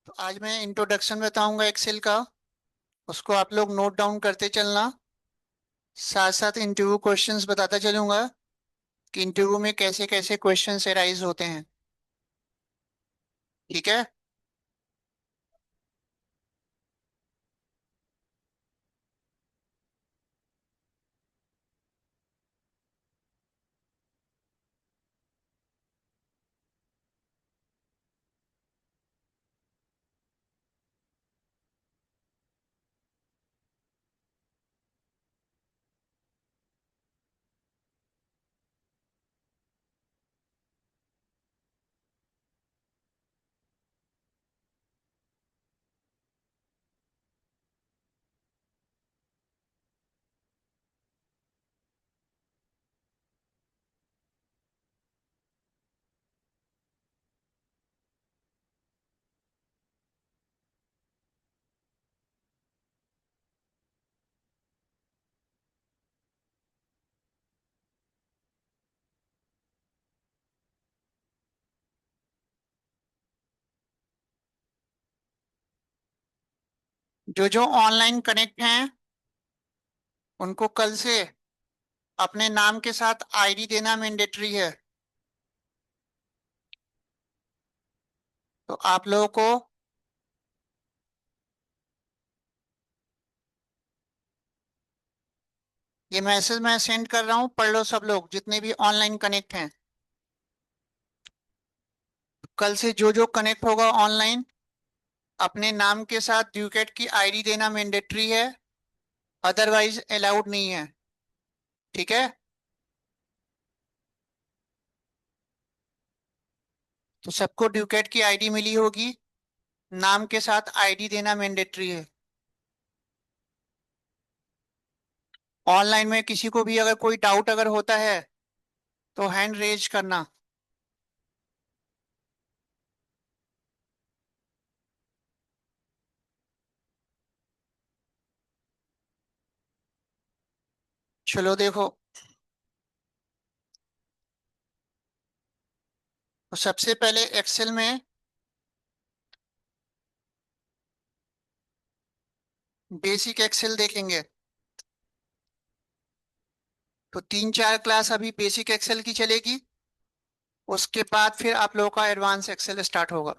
तो आज मैं इंट्रोडक्शन बताऊंगा एक्सेल का। उसको आप लोग नोट डाउन करते चलना। साथ साथ इंटरव्यू क्वेश्चंस बताता चलूंगा कि इंटरव्यू में कैसे कैसे क्वेश्चंस एराइज होते हैं। ठीक है। जो जो ऑनलाइन कनेक्ट हैं उनको कल से अपने नाम के साथ आईडी देना मैंडेटरी है। तो आप लोगों को ये मैसेज मैं सेंड कर रहा हूँ, पढ़ लो सब लोग जितने भी ऑनलाइन कनेक्ट हैं। कल से जो जो कनेक्ट होगा ऑनलाइन अपने नाम के साथ ड्यूकेट की आईडी देना मैंडेटरी है। अदरवाइज अलाउड नहीं है। ठीक है। तो सबको ड्यूकेट की आईडी मिली होगी। नाम के साथ आईडी देना मैंडेटरी है। ऑनलाइन में किसी को भी अगर कोई डाउट अगर होता है तो हैंड रेज करना। चलो देखो। तो सबसे पहले एक्सेल में बेसिक एक्सेल देखेंगे। तो 3-4 क्लास अभी बेसिक एक्सेल की चलेगी। उसके बाद फिर आप लोगों का एडवांस एक्सेल स्टार्ट होगा।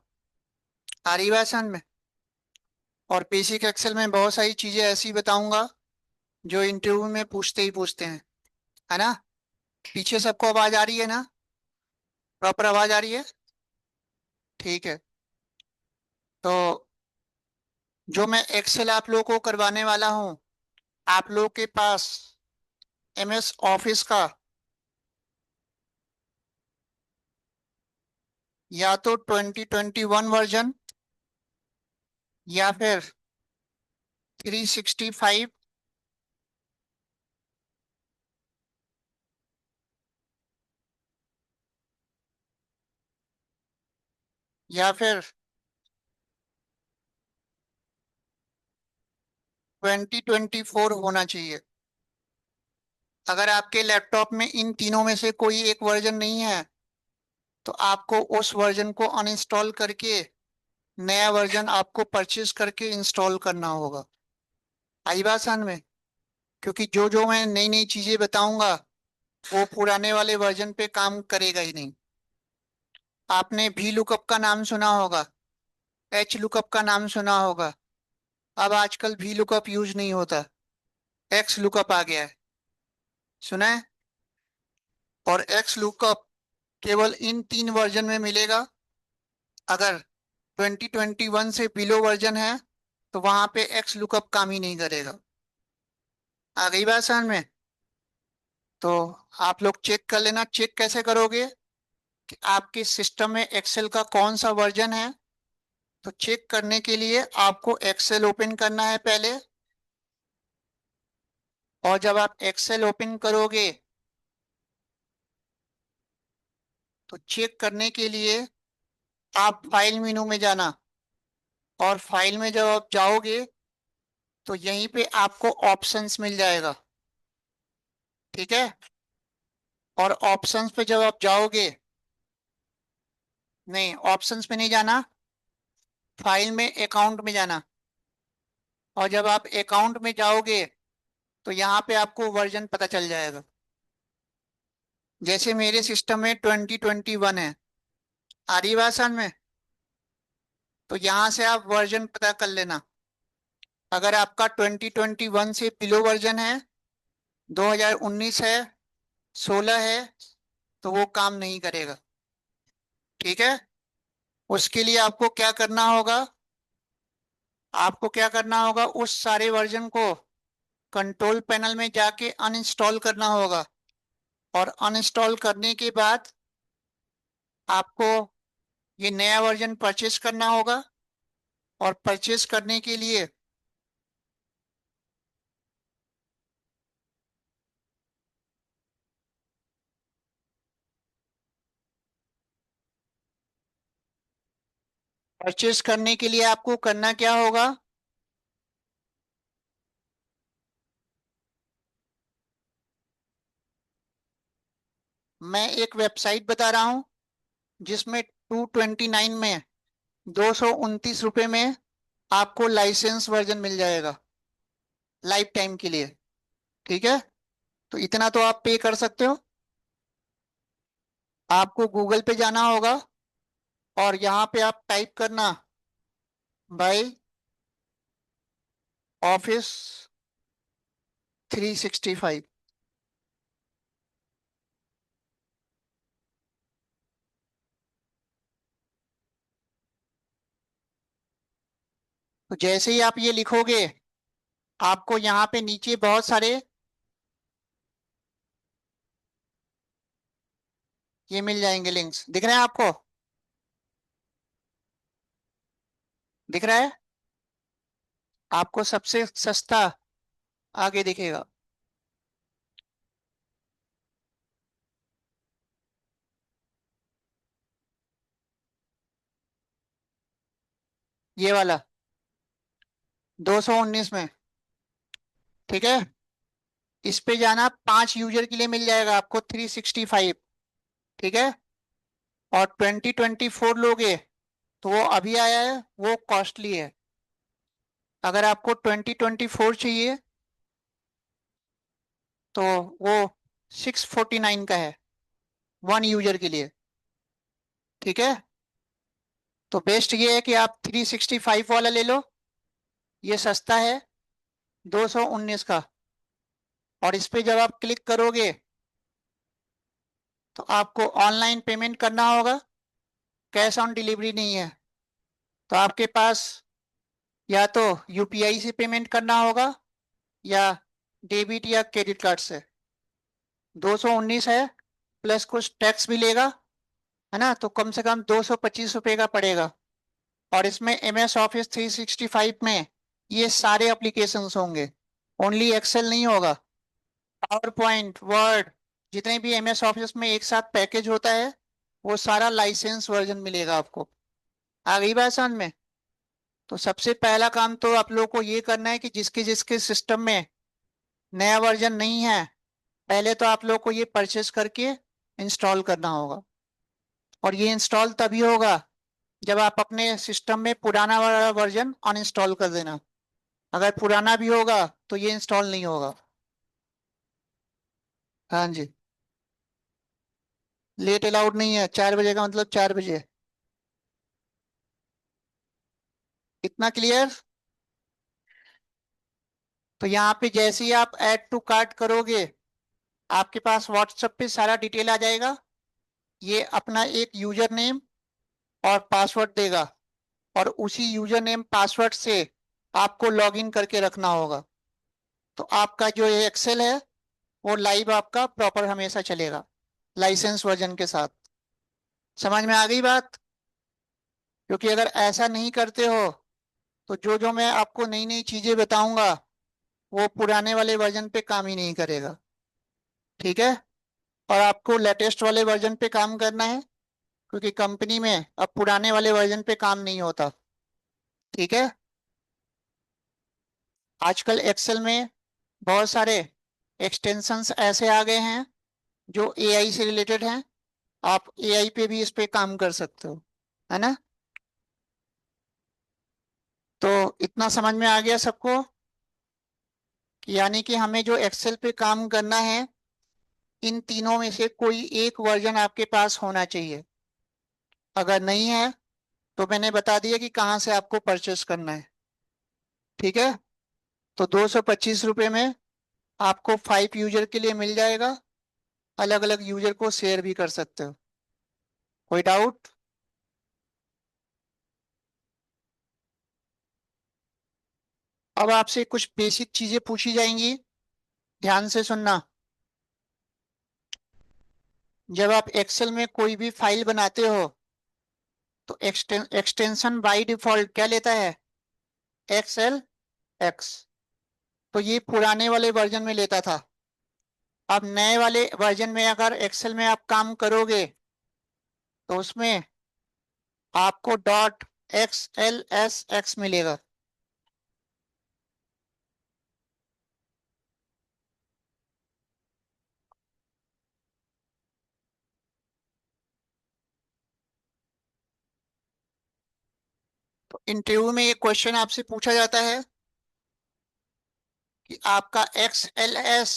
आ रही बात समझ में। और बेसिक एक्सेल में बहुत सारी चीजें ऐसी बताऊंगा जो इंटरव्यू में पूछते ही पूछते हैं। है ना। पीछे सबको आवाज आ रही है ना। प्रॉपर आवाज आ रही है। ठीक है। तो जो मैं एक्सेल आप लोगों को करवाने वाला हूँ, आप लोगों के पास एमएस ऑफिस का या तो 2021 वर्जन या फिर 365 या फिर 2024 होना चाहिए। अगर आपके लैपटॉप में इन तीनों में से कोई एक वर्जन नहीं है तो आपको उस वर्जन को अनइंस्टॉल करके नया वर्जन आपको परचेज करके इंस्टॉल करना होगा। आई बात समझ में। क्योंकि जो जो मैं नई नई चीजें बताऊंगा वो पुराने वाले वर्जन पे काम करेगा ही नहीं। आपने भी लुकअप का नाम सुना होगा। एच लुकअप का नाम सुना होगा। अब आजकल भी लुकअप यूज नहीं होता। एक्स लुकअप आ गया है। सुना है। और एक्स लुकअप केवल इन तीन वर्जन में मिलेगा। अगर 2021 से बिलो वर्जन है तो वहां पे एक्स लुकअप काम ही नहीं करेगा। आ गई बात समझ में। तो आप लोग चेक कर लेना। चेक कैसे करोगे कि आपके सिस्टम में एक्सेल का कौन सा वर्जन है। तो चेक करने के लिए आपको एक्सेल ओपन करना है पहले। और जब आप एक्सेल ओपन करोगे तो चेक करने के लिए आप फाइल मेनू में जाना। और फाइल में जब आप जाओगे तो यहीं पे आपको ऑप्शंस मिल जाएगा। ठीक है। और ऑप्शंस पे जब आप जाओगे, नहीं ऑप्शंस पे नहीं जाना। फाइल में अकाउंट में जाना, और जब आप अकाउंट में जाओगे तो यहाँ पे आपको वर्जन पता चल जाएगा। जैसे मेरे सिस्टम में 2021 है, आ रही बात समझ में? तो यहाँ से आप वर्जन पता कर लेना। अगर आपका 2021 से बिलो वर्जन है, 2019 है, 16 है, तो वो काम नहीं करेगा। ठीक है। उसके लिए आपको क्या करना होगा? आपको क्या करना होगा, उस सारे वर्जन को कंट्रोल पैनल में जाके अनइंस्टॉल करना होगा। और अनइंस्टॉल करने के बाद आपको ये नया वर्जन परचेस करना होगा। और परचेस करने के लिए आपको करना क्या होगा? मैं एक वेबसाइट बता रहा हूँ जिसमें 229 में 229 रुपये में आपको लाइसेंस वर्जन मिल जाएगा लाइफ टाइम के लिए। ठीक है। तो इतना तो आप पे कर सकते हो। आपको गूगल पे जाना होगा और यहाँ पे आप टाइप करना भाई ऑफिस 365। तो जैसे ही आप ये लिखोगे, आपको यहाँ पे नीचे बहुत सारे ये मिल जाएंगे, लिंक्स दिख रहे हैं आपको? दिख रहा है? आपको सबसे सस्ता आगे दिखेगा। ये वाला 219 में। ठीक है। इस पे जाना, 5 यूजर के लिए मिल जाएगा आपको 365। ठीक है। और 2024 लोगे तो वो अभी आया है, वो कॉस्टली है। अगर आपको 2024 चाहिए तो वो 649 का है 1 यूजर के लिए। ठीक है। तो बेस्ट ये है कि आप 365 वाला ले लो, ये सस्ता है 219 का। और इस पे जब आप क्लिक करोगे तो आपको ऑनलाइन पेमेंट करना होगा, कैश ऑन डिलीवरी नहीं है। तो आपके पास या तो यूपीआई से पेमेंट करना होगा या डेबिट या क्रेडिट कार्ड से। 219 है, प्लस कुछ टैक्स भी लेगा, है ना, तो कम से कम 225 रुपये का पड़ेगा। और इसमें एम एस ऑफिस 365 में ये सारे एप्लीकेशंस होंगे, ओनली एक्सेल नहीं होगा। पावर पॉइंट, वर्ड, जितने भी एम एस ऑफिस में एक साथ पैकेज होता है, वो सारा लाइसेंस वर्जन मिलेगा आपको। आ गई बात समझ में? तो सबसे पहला काम तो आप लोगों को ये करना है कि जिसके जिसके सिस्टम में नया वर्जन नहीं है, पहले तो आप लोग को ये परचेस करके इंस्टॉल करना होगा। और ये इंस्टॉल तभी होगा जब आप अपने सिस्टम में पुराना वाला वर्जन अनइंस्टॉल कर देना। अगर पुराना भी होगा तो ये इंस्टॉल नहीं होगा। हाँ जी। लेट अलाउड नहीं है, 4 बजे का मतलब 4 बजे। इतना क्लियर? तो यहाँ पे जैसे ही आप ऐड टू कार्ट करोगे, आपके पास व्हाट्सएप पे सारा डिटेल आ जाएगा। ये अपना एक यूजर नेम और पासवर्ड देगा, और उसी यूजर नेम पासवर्ड से आपको लॉगिन करके रखना होगा। तो आपका जो ये एक्सेल है वो लाइव आपका प्रॉपर हमेशा चलेगा, लाइसेंस वर्जन के साथ। समझ में आ गई बात? क्योंकि अगर ऐसा नहीं करते हो तो जो जो मैं आपको नई नई चीजें बताऊंगा वो पुराने वाले वर्जन पे काम ही नहीं करेगा। ठीक है। और आपको लेटेस्ट वाले वर्जन पे काम करना है, क्योंकि कंपनी में अब पुराने वाले वर्जन पे काम नहीं होता। ठीक है। आजकल एक्सेल में बहुत सारे एक्सटेंशंस ऐसे आ गए हैं जो एआई से रिलेटेड हैं। आप एआई पे भी इस पे काम कर सकते हो, है ना। तो इतना समझ में आ गया सबको कि यानी कि हमें जो एक्सेल पे काम करना है, इन तीनों में से कोई एक वर्जन आपके पास होना चाहिए। अगर नहीं है तो मैंने बता दिया कि कहाँ से आपको परचेस करना है। ठीक है। तो 225 रुपये में आपको 5 यूजर के लिए मिल जाएगा। अलग अलग यूजर को शेयर भी कर सकते हो। कोई डाउट? अब आपसे कुछ बेसिक चीजें पूछी जाएंगी, ध्यान से सुनना। जब आप एक्सेल में कोई भी फाइल बनाते हो तो एक्सटेंशन बाय डिफॉल्ट क्या लेता है? XL x. तो ये पुराने वाले वर्जन में लेता था। अब नए वाले वर्जन में अगर एक्सेल में आप काम करोगे तो उसमें आपको .xlsx मिलेगा। तो इंटरव्यू में ये क्वेश्चन आपसे पूछा जाता है कि आपका XLS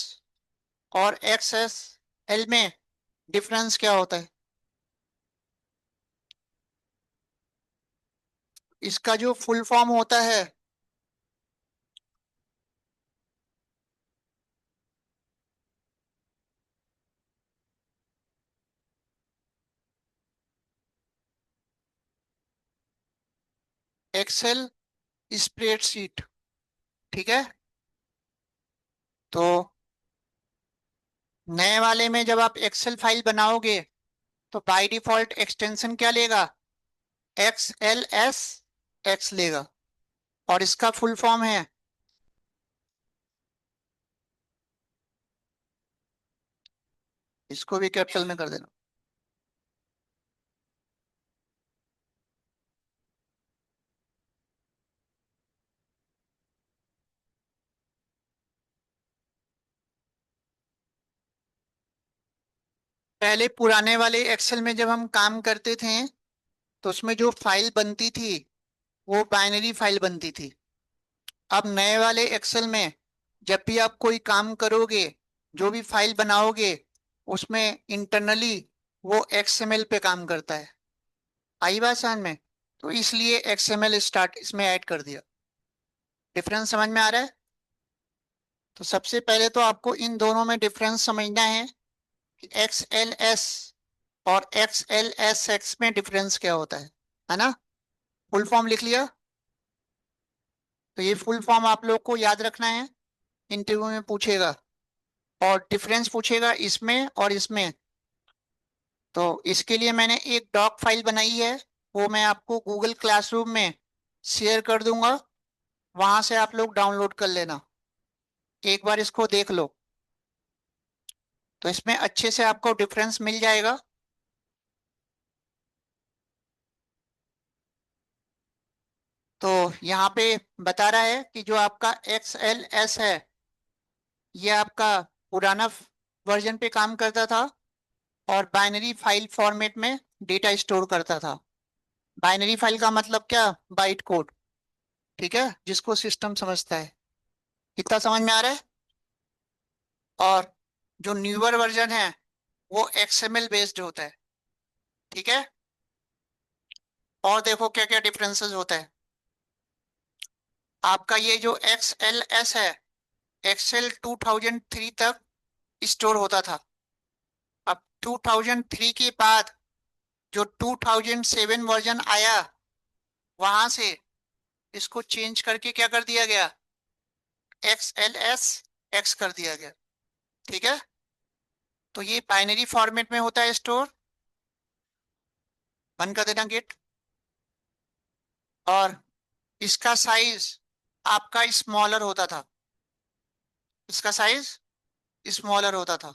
और XSL में डिफरेंस क्या होता है। इसका जो फुल फॉर्म होता है, एक्सेल स्प्रेडशीट। ठीक है। तो नए वाले में जब आप एक्सेल फाइल बनाओगे तो बाय डिफॉल्ट एक्सटेंशन क्या लेगा? XLSX लेगा। और इसका फुल फॉर्म है, इसको भी कैपिटल में कर देना। पहले पुराने वाले एक्सेल में जब हम काम करते थे तो उसमें जो फाइल बनती थी वो बाइनरी फाइल बनती थी। अब नए वाले एक्सेल में जब भी आप कोई काम करोगे, जो भी फाइल बनाओगे, उसमें इंटरनली वो एक्सएमएल पे काम करता है। आई बात समझ में? तो इसलिए एक्सएमएल स्टार्ट इसमें ऐड कर दिया। डिफरेंस समझ में आ रहा है? तो सबसे पहले तो आपको इन दोनों में डिफरेंस समझना है कि XLS और XLSX में डिफरेंस क्या होता है ना? फुल फॉर्म लिख लिया? तो ये फुल फॉर्म आप लोग को याद रखना है, इंटरव्यू में पूछेगा। और डिफरेंस पूछेगा इसमें और इसमें। तो इसके लिए मैंने एक डॉक फाइल बनाई है, वो मैं आपको गूगल क्लासरूम में शेयर कर दूंगा। वहां से आप लोग डाउनलोड कर लेना, एक बार इसको देख लो। तो इसमें अच्छे से आपको डिफरेंस मिल जाएगा। तो यहाँ पे बता रहा है कि जो आपका XLS है, ये आपका पुराना वर्जन पे काम करता था और बाइनरी फाइल फॉर्मेट में डेटा स्टोर करता था। बाइनरी फाइल का मतलब क्या? Byte code. ठीक है, जिसको सिस्टम समझता है। कितना समझ में आ रहा है? और जो न्यूअर वर्जन है वो XML बेस्ड होता है। ठीक है। और देखो क्या क्या डिफरेंसेस होता है। आपका ये जो XLS है, एक्सेल 2003 तक स्टोर होता था। अब 2003 के बाद जो 2007 वर्जन आया, वहां से इसको चेंज करके क्या कर दिया गया? XLSX कर दिया गया। ठीक है। तो ये बाइनरी फॉर्मेट में होता है स्टोर। बंद कर देना गेट। और इसका साइज आपका स्मॉलर होता था। इसका साइज स्मॉलर होता था।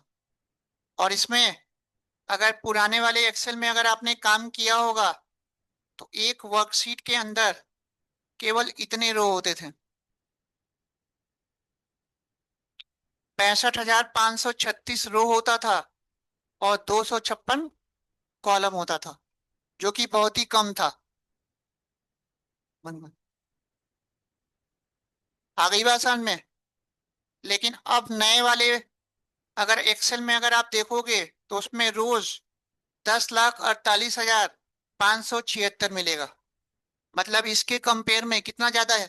और इसमें अगर पुराने वाले एक्सेल में अगर आपने काम किया होगा तो एक वर्कशीट के अंदर केवल इतने रो होते थे। 65,536 रो होता था और 256 कॉलम होता था, जो कि बहुत ही कम था। आ गई बात समझ में। लेकिन अब नए वाले, अगर एक्सेल में अगर आप देखोगे तो उसमें रोज 10,48,576 मिलेगा। मतलब इसके कंपेयर में कितना ज्यादा है।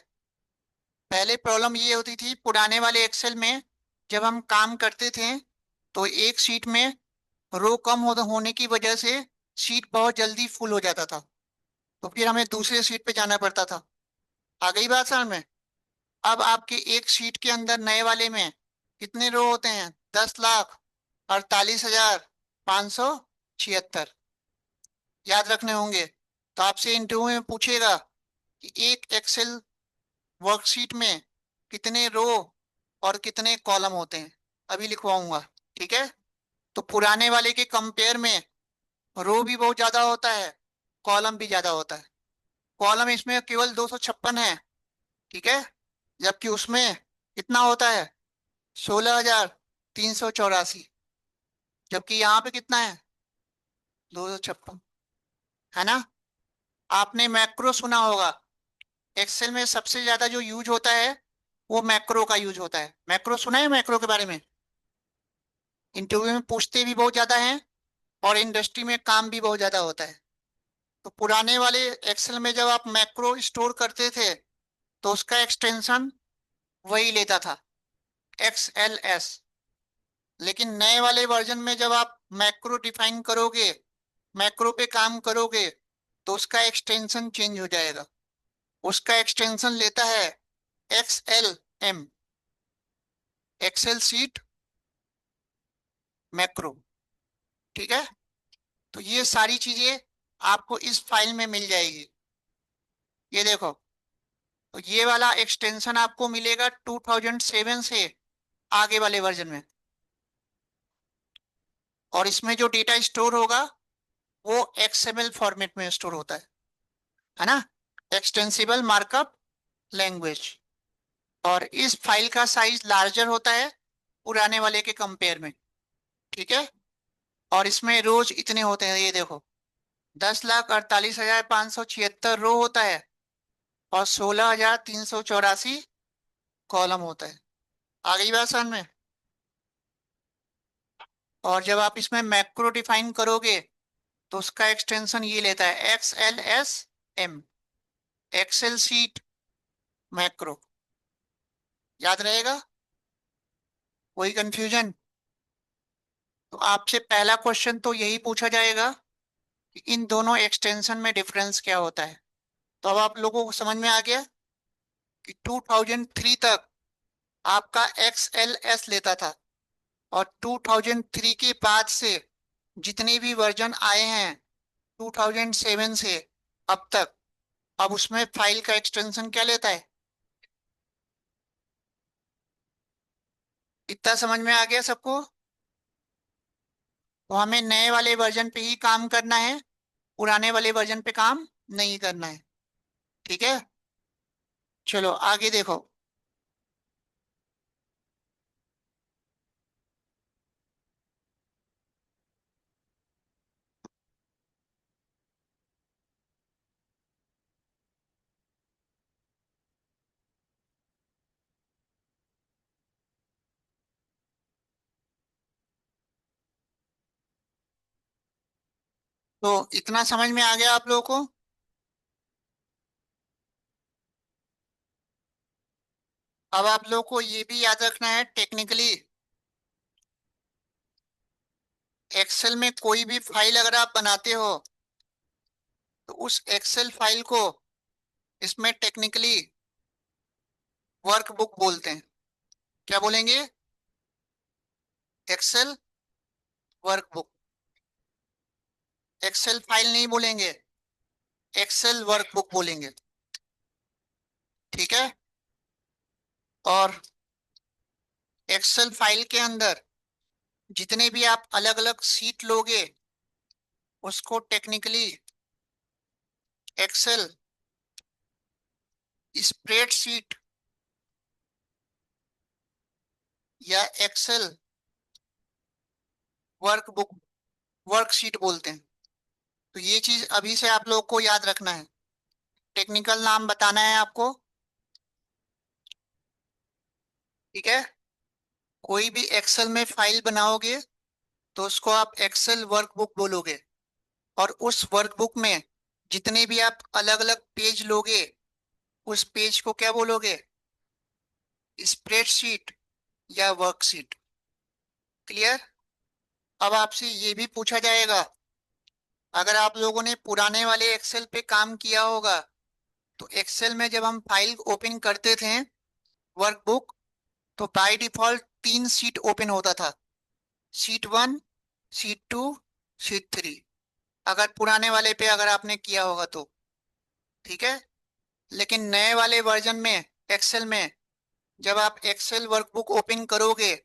पहले प्रॉब्लम ये होती थी पुराने वाले एक्सेल में, जब हम काम करते थे तो एक शीट में रो कम होने की वजह से शीट बहुत जल्दी फुल हो जाता था, तो फिर हमें दूसरे शीट पे जाना पड़ता था। आ गई बात समझ में। अब आपके एक शीट के अंदर नए वाले में कितने रो होते हैं? 10,48,576 याद रखने होंगे। तो आपसे इंटरव्यू में पूछेगा कि एक एक्सेल वर्कशीट में कितने रो और कितने कॉलम होते हैं, अभी लिखवाऊंगा। ठीक है। तो पुराने वाले के कंपेयर में रो भी बहुत ज्यादा होता है, कॉलम भी ज्यादा होता है। कॉलम इसमें केवल 256 है, ठीक है, जबकि उसमें कितना होता है? 16,384। जबकि यहाँ पे कितना है? 256, है ना। आपने मैक्रो सुना होगा। एक्सेल में सबसे ज्यादा जो यूज होता है वो मैक्रो का यूज होता है। मैक्रो सुना है मैक्रो के बारे में? इंटरव्यू में पूछते भी बहुत ज्यादा हैं और इंडस्ट्री में काम भी बहुत ज्यादा होता है। तो पुराने वाले एक्सेल में जब आप मैक्रो स्टोर करते थे तो उसका एक्सटेंशन वही लेता था, XLS। लेकिन नए वाले वर्जन में जब आप मैक्रो डिफाइन करोगे, मैक्रो पे काम करोगे, तो उसका एक्सटेंशन चेंज हो जाएगा। उसका एक्सटेंशन लेता है XLM, एक्सेल सीट मैक्रो। ठीक है। तो ये सारी चीजें आपको इस फाइल में मिल जाएगी। ये देखो, तो ये वाला एक्सटेंशन आपको मिलेगा 2007 से आगे वाले वर्जन में। और इसमें जो डेटा स्टोर होगा वो XML फॉर्मेट में स्टोर होता है ना, एक्सटेंसिबल मार्कअप लैंग्वेज। और इस फाइल का साइज लार्जर होता है पुराने वाले के कंपेयर में। ठीक है। और इसमें रोज इतने होते हैं, ये देखो, 10,48,576 रो होता है और 16,384 कॉलम होता है। आ गई बात समझ में। और जब आप इसमें मैक्रो डिफाइन करोगे तो उसका एक्सटेंशन ये लेता है XLSM, एक्सेल सीट मैक्रो। याद रहेगा? कोई कंफ्यूजन? तो आपसे पहला क्वेश्चन तो यही पूछा जाएगा कि इन दोनों एक्सटेंशन में डिफरेंस क्या होता है। तो अब आप लोगों को समझ में आ गया कि 2003 तक आपका XLS लेता था, और 2003 के बाद से जितने भी वर्जन आए हैं 2007 से अब तक, अब उसमें फाइल का एक्सटेंशन क्या लेता है। इतना समझ में आ गया सबको? तो हमें नए वाले वर्जन पे ही काम करना है, पुराने वाले वर्जन पे काम नहीं करना है। ठीक है। चलो आगे देखो। तो इतना समझ में आ गया आप लोगों को? अब आप लोगों को ये भी याद रखना है टेक्निकली, एक्सेल में कोई भी फाइल अगर आप बनाते हो तो उस एक्सेल फाइल को इसमें टेक्निकली वर्कबुक बोलते हैं। क्या बोलेंगे? Excel workbook. एक्सेल फाइल नहीं बोलेंगे, एक्सेल वर्कबुक बोलेंगे। ठीक है। और एक्सेल फाइल के अंदर जितने भी आप अलग अलग सीट लोगे उसको टेक्निकली एक्सेल स्प्रेडशीट या एक्सेल वर्कबुक, वर्कशीट बोलते हैं। तो ये चीज अभी से आप लोग को याद रखना है। टेक्निकल नाम बताना है आपको। ठीक है। कोई भी एक्सेल में फाइल बनाओगे तो उसको आप एक्सेल वर्कबुक बोलोगे। और उस वर्कबुक में जितने भी आप अलग अलग पेज लोगे, उस पेज को क्या बोलोगे? स्प्रेडशीट या वर्कशीट। क्लियर? अब आपसे ये भी पूछा जाएगा, अगर आप लोगों ने पुराने वाले एक्सेल पे काम किया होगा तो एक्सेल में जब हम फाइल ओपन करते थे, वर्कबुक, तो बाय डिफॉल्ट 3 शीट ओपन होता था। Sheet 1, sheet 2, sheet 3। अगर पुराने वाले पे अगर आपने किया होगा तो ठीक है। लेकिन नए वाले वर्जन में एक्सेल में जब आप एक्सेल वर्कबुक ओपन करोगे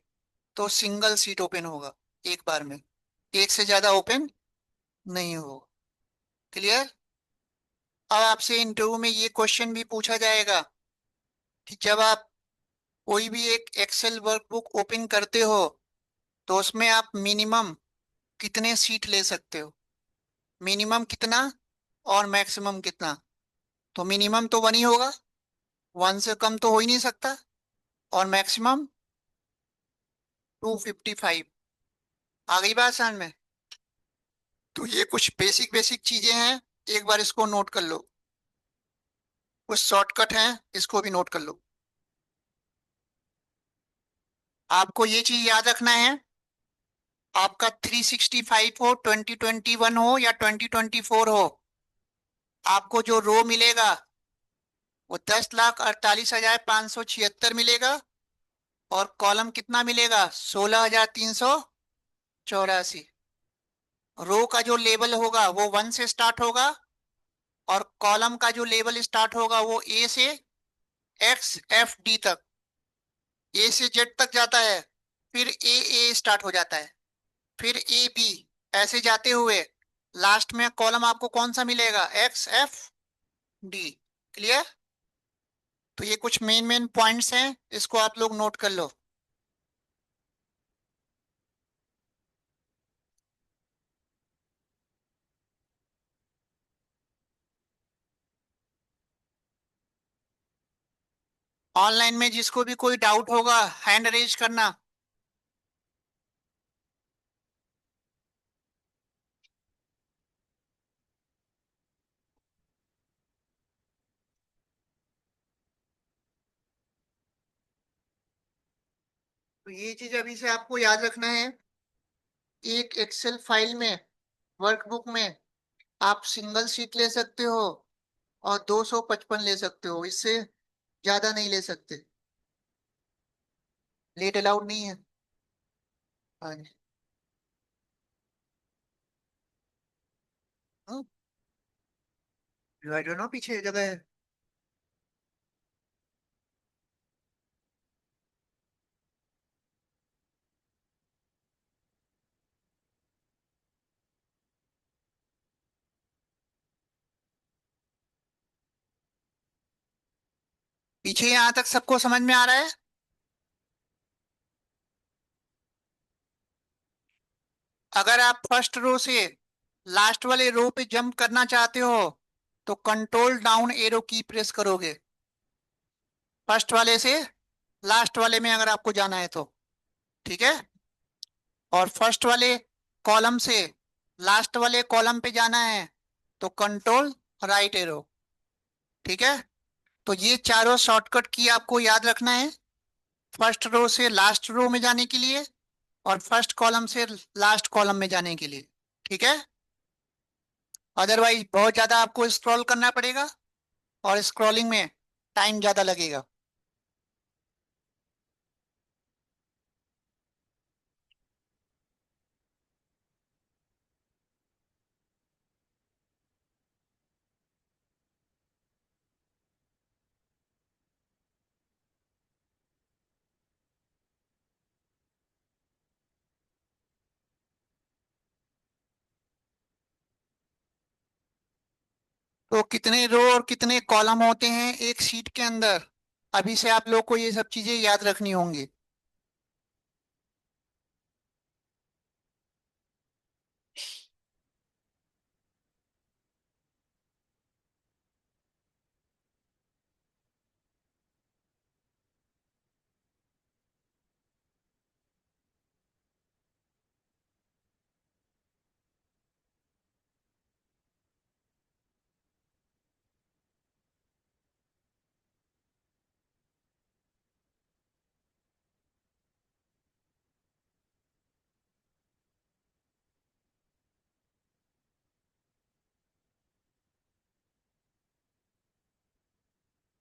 तो सिंगल शीट ओपन होगा एक बार में, एक से ज्यादा ओपन नहीं होगा। क्लियर? अब आपसे इंटरव्यू में ये क्वेश्चन भी पूछा जाएगा कि जब आप कोई भी एक एक्सेल वर्कबुक ओपन करते हो तो उसमें आप मिनिमम कितने सीट ले सकते हो? मिनिमम कितना और मैक्सिमम कितना? तो मिनिमम तो 1 ही होगा, 1 से कम तो हो ही नहीं सकता। और मैक्सिमम 255। आ गई बात समझ में? तो ये कुछ बेसिक बेसिक चीजें हैं, एक बार इसको नोट कर लो। कुछ शॉर्टकट हैं, इसको भी नोट कर लो। आपको ये चीज याद रखना है, आपका 365 हो, 2021 हो या 2024 हो, आपको जो रो मिलेगा वो 10,48,576 मिलेगा। और कॉलम कितना मिलेगा? 16,384। रो का जो लेवल होगा वो 1 से स्टार्ट होगा, और कॉलम का जो लेवल स्टार्ट होगा वो ए से XFD तक, ए से जेड तक जाता है। फिर ए स्टार्ट हो जाता है, फिर AB, ऐसे जाते हुए लास्ट में कॉलम आपको कौन सा मिलेगा? XFD। क्लियर? तो ये कुछ मेन मेन पॉइंट्स हैं, इसको आप लोग नोट कर लो। ऑनलाइन में जिसको भी कोई डाउट होगा हैंड रेज करना। तो ये चीज अभी से आपको याद रखना है, एक एक्सेल फाइल में, वर्कबुक में, आप सिंगल शीट ले सकते हो और 255 ले सकते हो, इससे ज्यादा नहीं ले सकते। लेट अलाउड नहीं है। हाँ जी। डिवाइडर ना पीछे जगह है। पीछे यहाँ तक सबको समझ में आ रहा है? अगर आप फर्स्ट रो से लास्ट वाले रो पे जंप करना चाहते हो तो कंट्रोल डाउन एरो की प्रेस करोगे, फर्स्ट वाले से लास्ट वाले में अगर आपको जाना है तो। ठीक है। और फर्स्ट वाले कॉलम से लास्ट वाले कॉलम पे जाना है तो कंट्रोल राइट एरो। ठीक है। तो ये चारों शॉर्टकट की आपको याद रखना है, फर्स्ट रो से लास्ट रो में जाने के लिए और फर्स्ट कॉलम से लास्ट कॉलम में जाने के लिए। ठीक है। अदरवाइज बहुत ज्यादा आपको स्क्रॉल करना पड़ेगा और स्क्रॉलिंग में टाइम ज्यादा लगेगा। तो कितने रो और कितने कॉलम होते हैं एक शीट के अंदर, अभी से आप लोग को ये सब चीजें याद रखनी होंगी।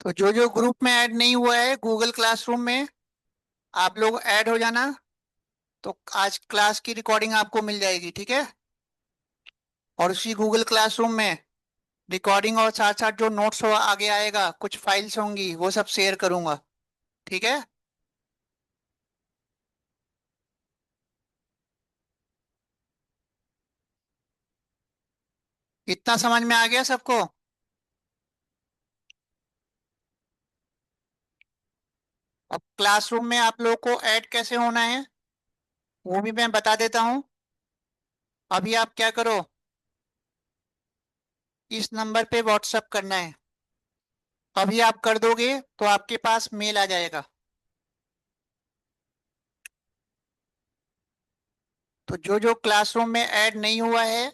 तो जो जो ग्रुप में ऐड नहीं हुआ है गूगल क्लासरूम में, आप लोग ऐड हो जाना। तो आज क्लास की रिकॉर्डिंग आपको मिल जाएगी, ठीक है। और उसी गूगल क्लासरूम में रिकॉर्डिंग और साथ साथ जो नोट्स हो आगे आएगा, कुछ फाइल्स होंगी, वो सब शेयर करूंगा, ठीक है। इतना समझ में आ गया सबको? अब क्लासरूम में आप लोग को ऐड कैसे होना है वो भी मैं बता देता हूँ। अभी आप क्या करो, इस नंबर पे व्हाट्सअप करना है। अभी आप कर दोगे तो आपके पास मेल आ जाएगा। तो जो जो क्लासरूम में ऐड नहीं हुआ है,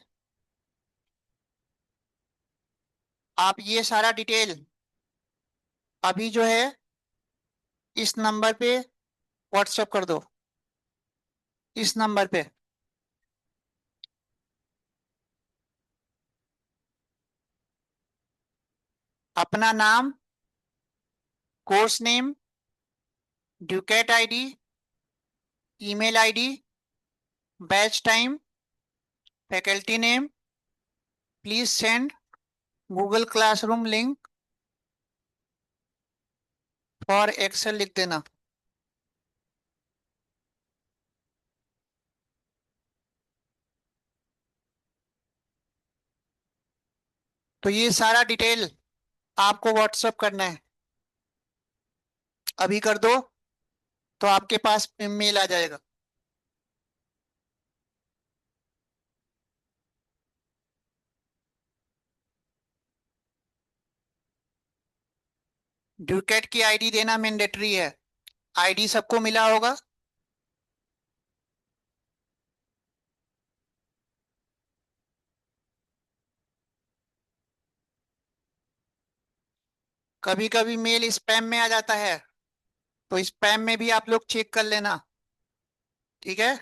आप ये सारा डिटेल अभी जो है इस नंबर पे व्हाट्सअप कर दो, इस नंबर पे। अपना नाम, course name, Ducat ID, email ID, batch time, faculty name, please send Google classroom link for Excel लिख देना। तो ये सारा डिटेल आपको व्हाट्सअप करना है। अभी कर दो तो आपके पास मेल आ जाएगा। ड्यूकेट की आईडी देना मैंडेटरी है। आईडी सबको मिला होगा। कभी कभी मेल स्पैम में आ जाता है, तो स्पैम में भी आप लोग चेक कर लेना, ठीक है।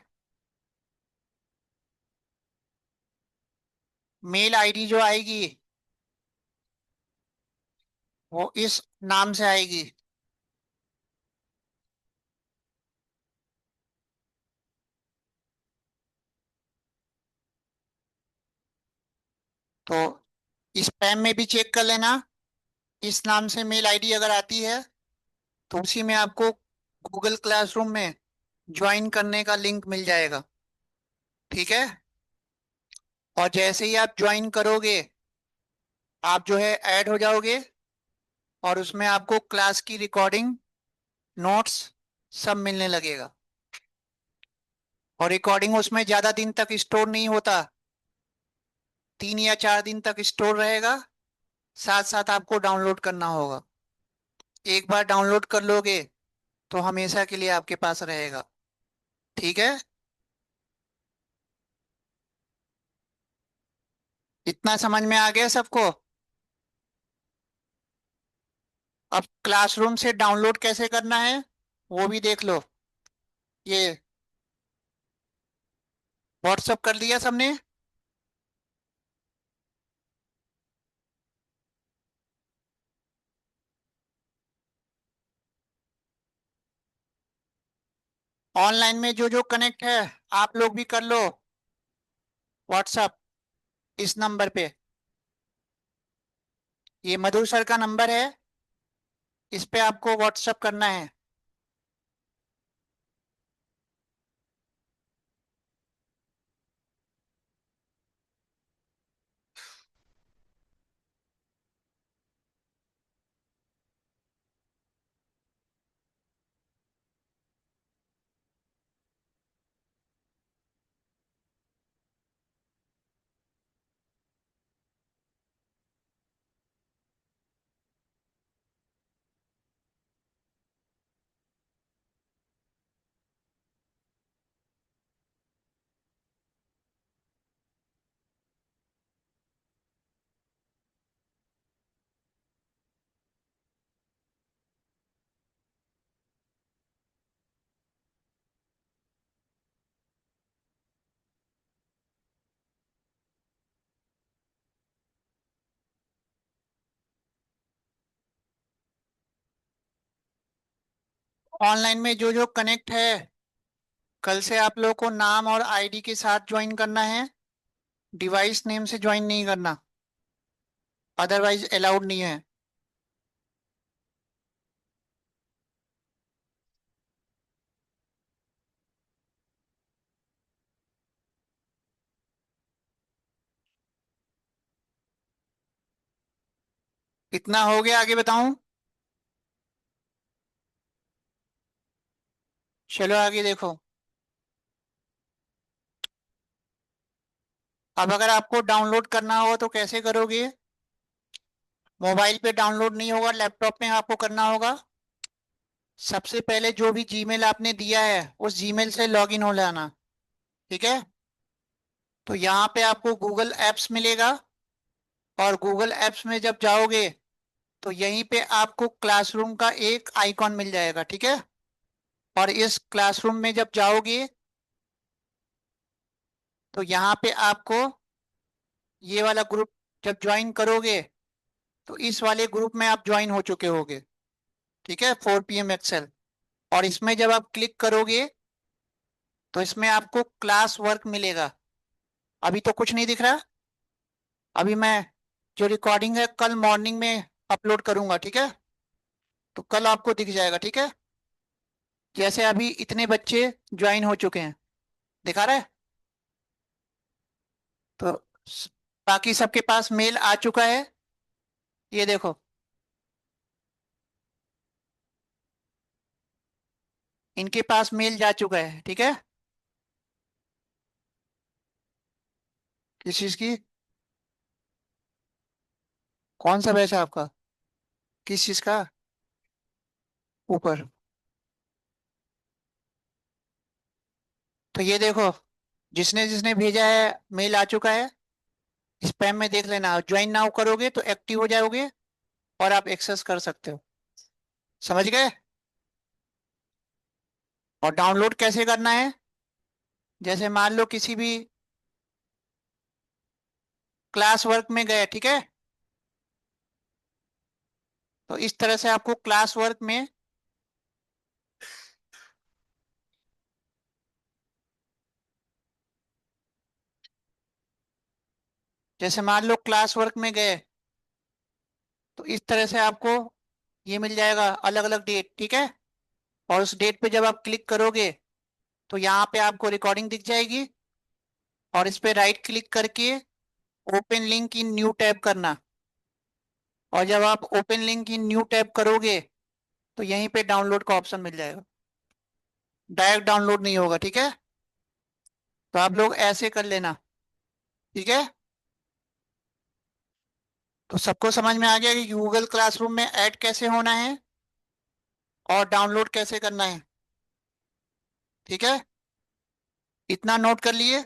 मेल आईडी जो आएगी वो इस नाम से आएगी। तो स्पैम में भी चेक कर लेना। इस नाम से मेल आईडी अगर आती है तो उसी में आपको गूगल क्लासरूम में ज्वाइन करने का लिंक मिल जाएगा, ठीक है। और जैसे ही आप ज्वाइन करोगे, आप जो है ऐड हो जाओगे, और उसमें आपको क्लास की रिकॉर्डिंग, नोट्स सब मिलने लगेगा। और रिकॉर्डिंग उसमें ज्यादा दिन तक स्टोर नहीं होता, 3 या 4 दिन तक स्टोर रहेगा। साथ साथ आपको डाउनलोड करना होगा। एक बार डाउनलोड कर लोगे तो हमेशा के लिए आपके पास रहेगा, ठीक है। इतना समझ में आ गया सबको? अब क्लासरूम से डाउनलोड कैसे करना है वो भी देख लो। ये व्हाट्सअप कर दिया सबने? ऑनलाइन में जो जो कनेक्ट है आप लोग भी कर लो व्हाट्सअप इस नंबर पे। ये मधु सर का नंबर है, इस पे आपको व्हाट्सअप करना है। ऑनलाइन में जो जो कनेक्ट है, कल से आप लोगों को नाम और आईडी के साथ ज्वाइन करना है, डिवाइस नेम से ज्वाइन नहीं करना, अदरवाइज अलाउड नहीं है। इतना हो गया, आगे बताऊं? चलो आगे देखो। अब अगर आपको डाउनलोड करना हो तो कैसे करोगे? मोबाइल पे डाउनलोड नहीं होगा, लैपटॉप में आपको करना होगा। सबसे पहले जो भी जीमेल आपने दिया है उस जीमेल से लॉगिन हो जाना। ठीक है? तो यहाँ पे आपको गूगल एप्स मिलेगा, और गूगल एप्स में जब जाओगे तो यहीं पे आपको क्लासरूम का एक आइकॉन मिल जाएगा। ठीक है? और इस क्लासरूम में जब जाओगे तो यहाँ पे आपको ये वाला ग्रुप जब ज्वाइन करोगे तो इस वाले ग्रुप में आप ज्वाइन हो चुके होगे। ठीक है? 4 PM एक्सेल। और इसमें जब आप क्लिक करोगे तो इसमें आपको क्लास वर्क मिलेगा। अभी तो कुछ नहीं दिख रहा। अभी मैं जो रिकॉर्डिंग है कल मॉर्निंग में अपलोड करूंगा। ठीक है? तो कल आपको दिख जाएगा। ठीक है? जैसे अभी इतने बच्चे ज्वाइन हो चुके हैं, दिखा रहा है। तो स- बाकी सबके पास मेल आ चुका है, ये देखो। इनके पास मेल जा चुका है। ठीक है? किस चीज की? कौन सा बैच है आपका? किस चीज का? ऊपर। तो ये देखो, जिसने जिसने भेजा है मेल आ चुका है। स्पैम में देख लेना, ज्वाइन नाउ करोगे तो एक्टिव हो जाओगे और आप एक्सेस कर सकते हो। समझ गए? और डाउनलोड कैसे करना है? जैसे मान लो किसी भी क्लास वर्क में गए। ठीक है? तो इस तरह से आपको क्लास वर्क में, जैसे मान लो क्लास वर्क में गए तो इस तरह से आपको ये मिल जाएगा अलग अलग डेट। ठीक है? और उस डेट पे जब आप क्लिक करोगे तो यहाँ पे आपको रिकॉर्डिंग दिख जाएगी, और इस पे राइट क्लिक करके open link in new tab करना। और जब आप open link in new tab करोगे तो यहीं पे डाउनलोड का ऑप्शन मिल जाएगा। डायरेक्ट डाउनलोड नहीं होगा। ठीक है? तो आप लोग ऐसे कर लेना। ठीक है? तो सबको समझ में आ गया कि गूगल क्लासरूम में ऐड कैसे होना है और डाउनलोड कैसे करना है। ठीक है? इतना नोट कर लिए?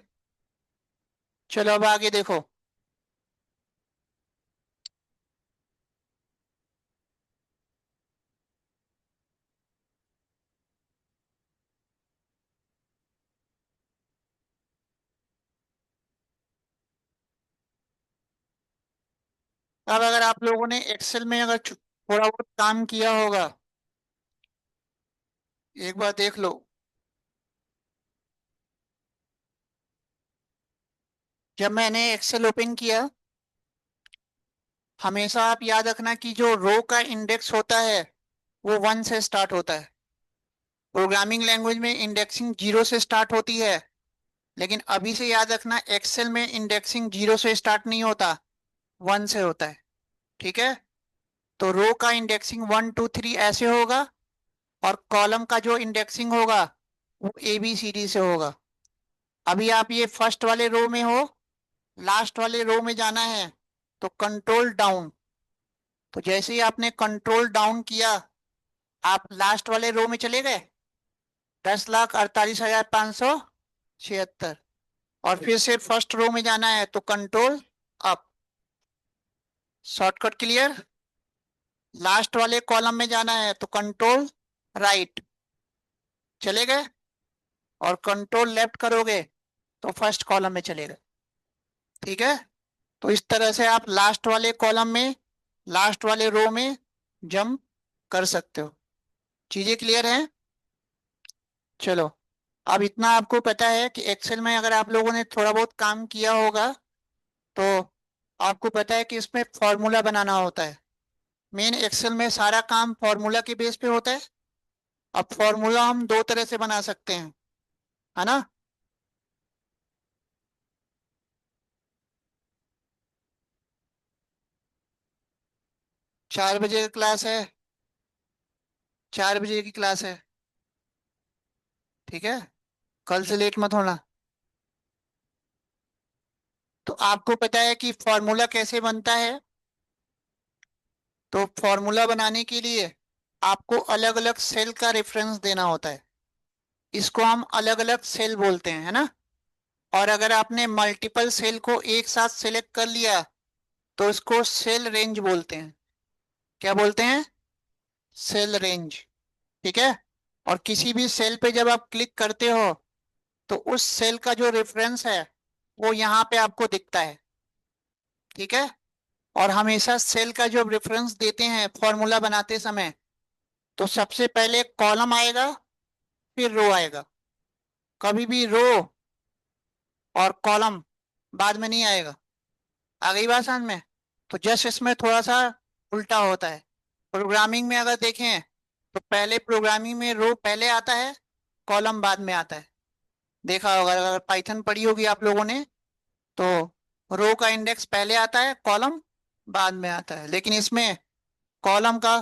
चलो अब आगे देखो। अब अगर आप लोगों ने एक्सेल में अगर थोड़ा बहुत काम किया होगा, एक बार देख लो। जब मैंने एक्सेल ओपन किया, हमेशा आप याद रखना कि जो रो का इंडेक्स होता है वो 1 से स्टार्ट होता है। प्रोग्रामिंग लैंग्वेज में इंडेक्सिंग 0 से स्टार्ट होती है, लेकिन अभी से याद रखना एक्सेल में इंडेक्सिंग 0 से स्टार्ट नहीं होता, 1 से होता है। ठीक है? तो रो का इंडेक्सिंग 1 2 3 ऐसे होगा, और कॉलम का जो इंडेक्सिंग होगा वो ABCD से होगा। अभी आप ये फर्स्ट वाले रो में हो, लास्ट वाले रो में जाना है तो कंट्रोल डाउन। तो जैसे ही आपने कंट्रोल डाउन किया, आप लास्ट वाले रो में चले गए, 10,48,576। और फिर से फर्स्ट रो में जाना है तो control up. Shortcut clear? Last वाले कॉलम में जाना है तो कंट्रोल राइट, चले गए। और कंट्रोल लेफ्ट करोगे तो फर्स्ट कॉलम में चले गए। ठीक है? तो इस तरह से आप लास्ट वाले कॉलम में, लास्ट वाले रो में जंप कर सकते हो। चीजें क्लियर हैं? चलो, अब इतना आपको पता है कि एक्सेल में अगर आप लोगों ने थोड़ा बहुत काम किया होगा तो आपको पता है कि इसमें फॉर्मूला बनाना होता है। मेन एक्सेल में सारा काम फॉर्मूला के बेस पे होता है। अब फॉर्मूला हम दो तरह से बना सकते हैं, है ना। 4 बजे की क्लास है, 4 बजे की क्लास है, ठीक है। कल से लेट मत होना। तो आपको पता है कि फॉर्मूला कैसे बनता है। तो फॉर्मूला बनाने के लिए आपको अलग अलग सेल का रेफरेंस देना होता है। इसको हम अलग अलग सेल बोलते हैं, है ना। और अगर आपने मल्टीपल सेल को एक साथ सेलेक्ट कर लिया तो इसको सेल रेंज बोलते हैं। क्या बोलते हैं? सेल रेंज, ठीक है। और किसी भी सेल पे जब आप क्लिक करते हो तो उस सेल का जो रेफरेंस है वो यहाँ पे आपको दिखता है, ठीक है। और हमेशा सेल का जो रेफरेंस देते हैं फॉर्मूला बनाते समय, तो सबसे पहले कॉलम आएगा फिर रो आएगा। कभी भी रो और कॉलम बाद में नहीं आएगा। आ गई बात समझ में? तो जस्ट इसमें थोड़ा सा उल्टा होता है। प्रोग्रामिंग में अगर देखें तो पहले प्रोग्रामिंग में रो पहले आता है, कॉलम बाद में आता है। देखा होगा अगर पाइथन पढ़ी होगी आप लोगों ने तो रो का इंडेक्स पहले आता है, कॉलम बाद में आता है। लेकिन इसमें कॉलम का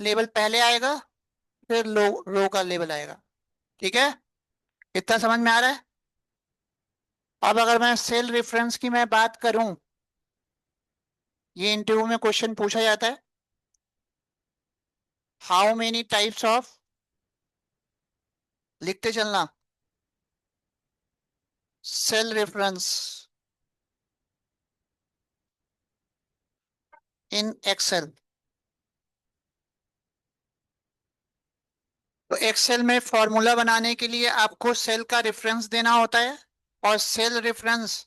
लेवल पहले आएगा फिर रो का लेवल आएगा, ठीक है। इतना समझ में आ रहा है? अब अगर मैं सेल रेफरेंस की मैं बात करूं, ये इंटरव्यू में क्वेश्चन पूछा जाता है। हाउ मेनी टाइप्स ऑफ, लिखते चलना, सेल रेफरेंस इन एक्सेल। तो एक्सेल में फॉर्मूला बनाने के लिए आपको सेल का रेफरेंस देना होता है। और सेल रेफरेंस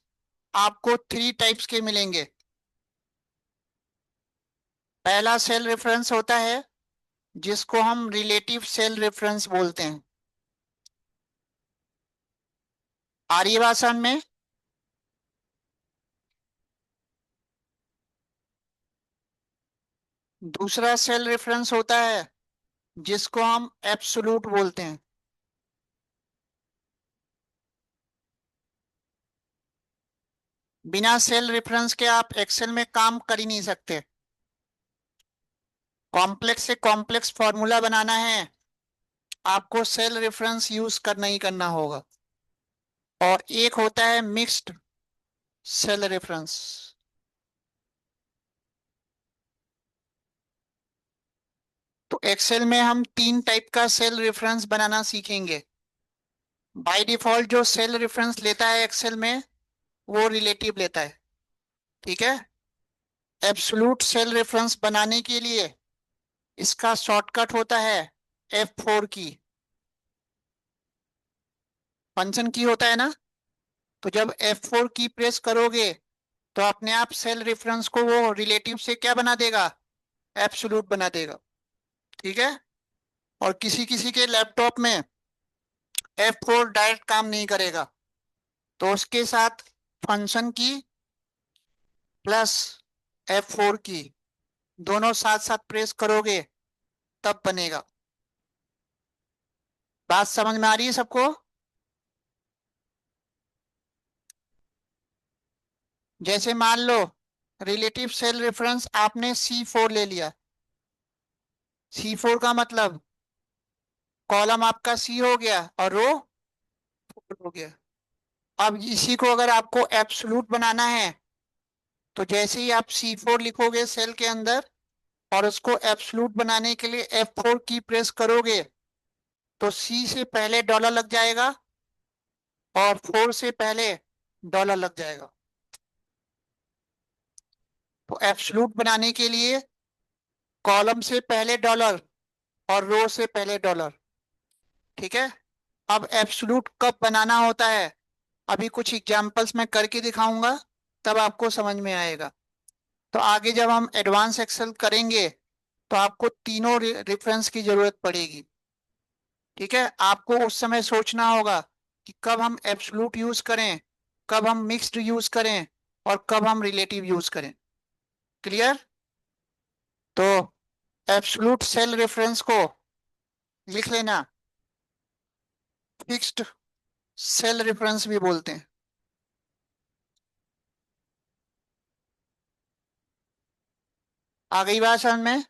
आपको 3 टाइप्स के मिलेंगे। पहला सेल रेफरेंस होता है जिसको हम रिलेटिव सेल रेफरेंस बोलते हैं। आ रही है बात समझ में? दूसरा सेल रेफरेंस होता है जिसको हम एब्सोल्यूट बोलते हैं। बिना सेल रेफरेंस के आप एक्सेल में काम कर ही नहीं सकते। कॉम्प्लेक्स से कॉम्प्लेक्स फॉर्मूला बनाना है, आपको सेल रेफरेंस यूज करना ही करना होगा। और एक होता है मिक्स्ड सेल रेफरेंस। तो एक्सेल में हम 3 टाइप का सेल रेफरेंस बनाना सीखेंगे। बाय डिफॉल्ट जो सेल रेफरेंस लेता है एक्सेल में वो रिलेटिव लेता है, ठीक है। एब्सोल्यूट सेल रेफरेंस बनाने के लिए इसका शॉर्टकट होता है F4 की। फंक्शन की होता है ना। तो जब F4 की प्रेस करोगे तो अपने आप सेल रेफरेंस को वो रिलेटिव से क्या बना देगा? एब्सोल्यूट बना देगा, ठीक है। और किसी किसी के लैपटॉप में F4 डायरेक्ट काम नहीं करेगा, तो उसके साथ फंक्शन की प्लस F4 की दोनों साथ साथ प्रेस करोगे तब बनेगा। बात समझ में आ रही है सबको? जैसे मान लो रिलेटिव सेल रेफरेंस आपने C4 ले लिया। C4 का मतलब कॉलम आपका C हो गया और रो 4 हो गया। अब इसी को अगर आपको एब्सोल्यूट बनाना है तो जैसे ही आप C4 लिखोगे सेल के अंदर और उसको एब्सोल्यूट बनाने के लिए F4 की प्रेस करोगे तो C से पहले डॉलर लग जाएगा और 4 से पहले डॉलर लग जाएगा। तो एब्सोल्यूट बनाने के लिए कॉलम से पहले डॉलर और रो से पहले डॉलर, ठीक है। अब एब्सोल्यूट कब बनाना होता है अभी कुछ एग्जांपल्स मैं करके दिखाऊंगा, तब आपको समझ में आएगा। तो आगे जब हम एडवांस एक्सेल करेंगे तो आपको तीनों रेफरेंस की जरूरत पड़ेगी। ठीक है, आपको उस समय सोचना होगा कि कब हम एब्सोल्यूट यूज करें, कब हम मिक्स्ड यूज करें, और कब हम रिलेटिव यूज करें। क्लियर? तो एब्सोल्यूट सेल रेफरेंस को लिख लेना, फिक्स्ड सेल रेफरेंस भी बोलते हैं। आ गई बात समझ में?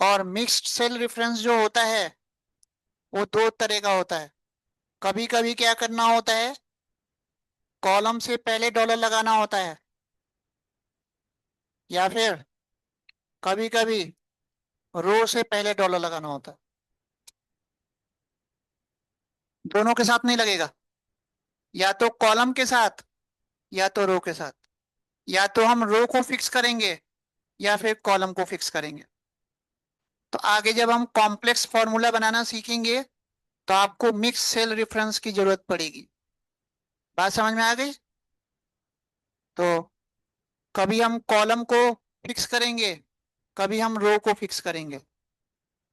और मिक्स्ड सेल रेफरेंस जो होता है वो दो तरह का होता है। कभी कभी क्या करना होता है, कॉलम से पहले डॉलर लगाना होता है, या फिर कभी कभी रो से पहले डॉलर लगाना होता है। दोनों के साथ नहीं लगेगा, या तो कॉलम के साथ या तो रो के साथ। या तो हम रो को फिक्स करेंगे या फिर कॉलम को फिक्स करेंगे। तो आगे जब हम कॉम्प्लेक्स फॉर्मूला बनाना सीखेंगे तो आपको मिक्स सेल रेफरेंस की जरूरत पड़ेगी। बात समझ में आ गई? तो कभी हम कॉलम को फिक्स करेंगे, कभी हम रो को फिक्स करेंगे।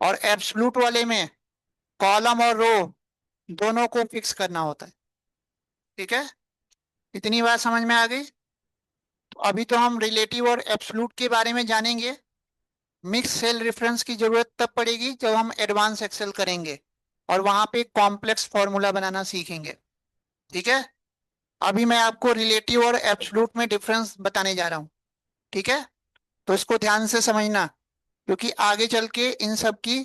और एब्सोल्यूट वाले में कॉलम और रो दोनों को फिक्स करना होता है। ठीक है, इतनी बात समझ में आ गई? तो अभी तो हम रिलेटिव और एब्सोल्यूट के बारे में जानेंगे। मिक्स सेल रेफरेंस की जरूरत तब पड़ेगी जब हम एडवांस एक्सेल करेंगे और वहां पे कॉम्प्लेक्स फॉर्मूला बनाना सीखेंगे। ठीक है, अभी मैं आपको रिलेटिव और एब्सोल्यूट में डिफरेंस बताने जा रहा हूँ। ठीक है, तो इसको ध्यान से समझना, क्योंकि आगे चल के इन सब की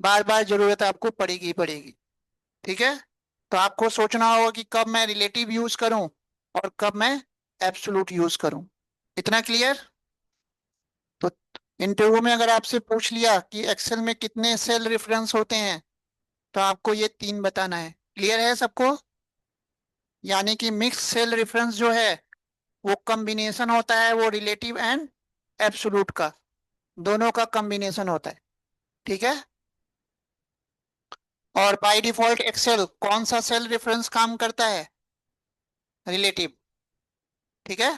बार बार जरूरत आपको पड़ेगी ही पड़ेगी। ठीक है, तो आपको सोचना होगा कि कब मैं रिलेटिव यूज करूं और कब मैं एब्सोल्यूट यूज करूं। इतना क्लियर? तो इंटरव्यू में अगर आपसे पूछ लिया कि एक्सेल में कितने सेल रेफरेंस होते हैं, तो आपको ये तीन बताना है। क्लियर है सबको? यानी कि मिक्स सेल रेफरेंस जो है वो कॉम्बिनेशन होता है, वो रिलेटिव एंड एब्सोल्यूट का, दोनों का कॉम्बिनेशन होता है। ठीक है, और बाय डिफॉल्ट एक्सेल कौन सा सेल रेफरेंस काम करता है? रिलेटिव। ठीक है,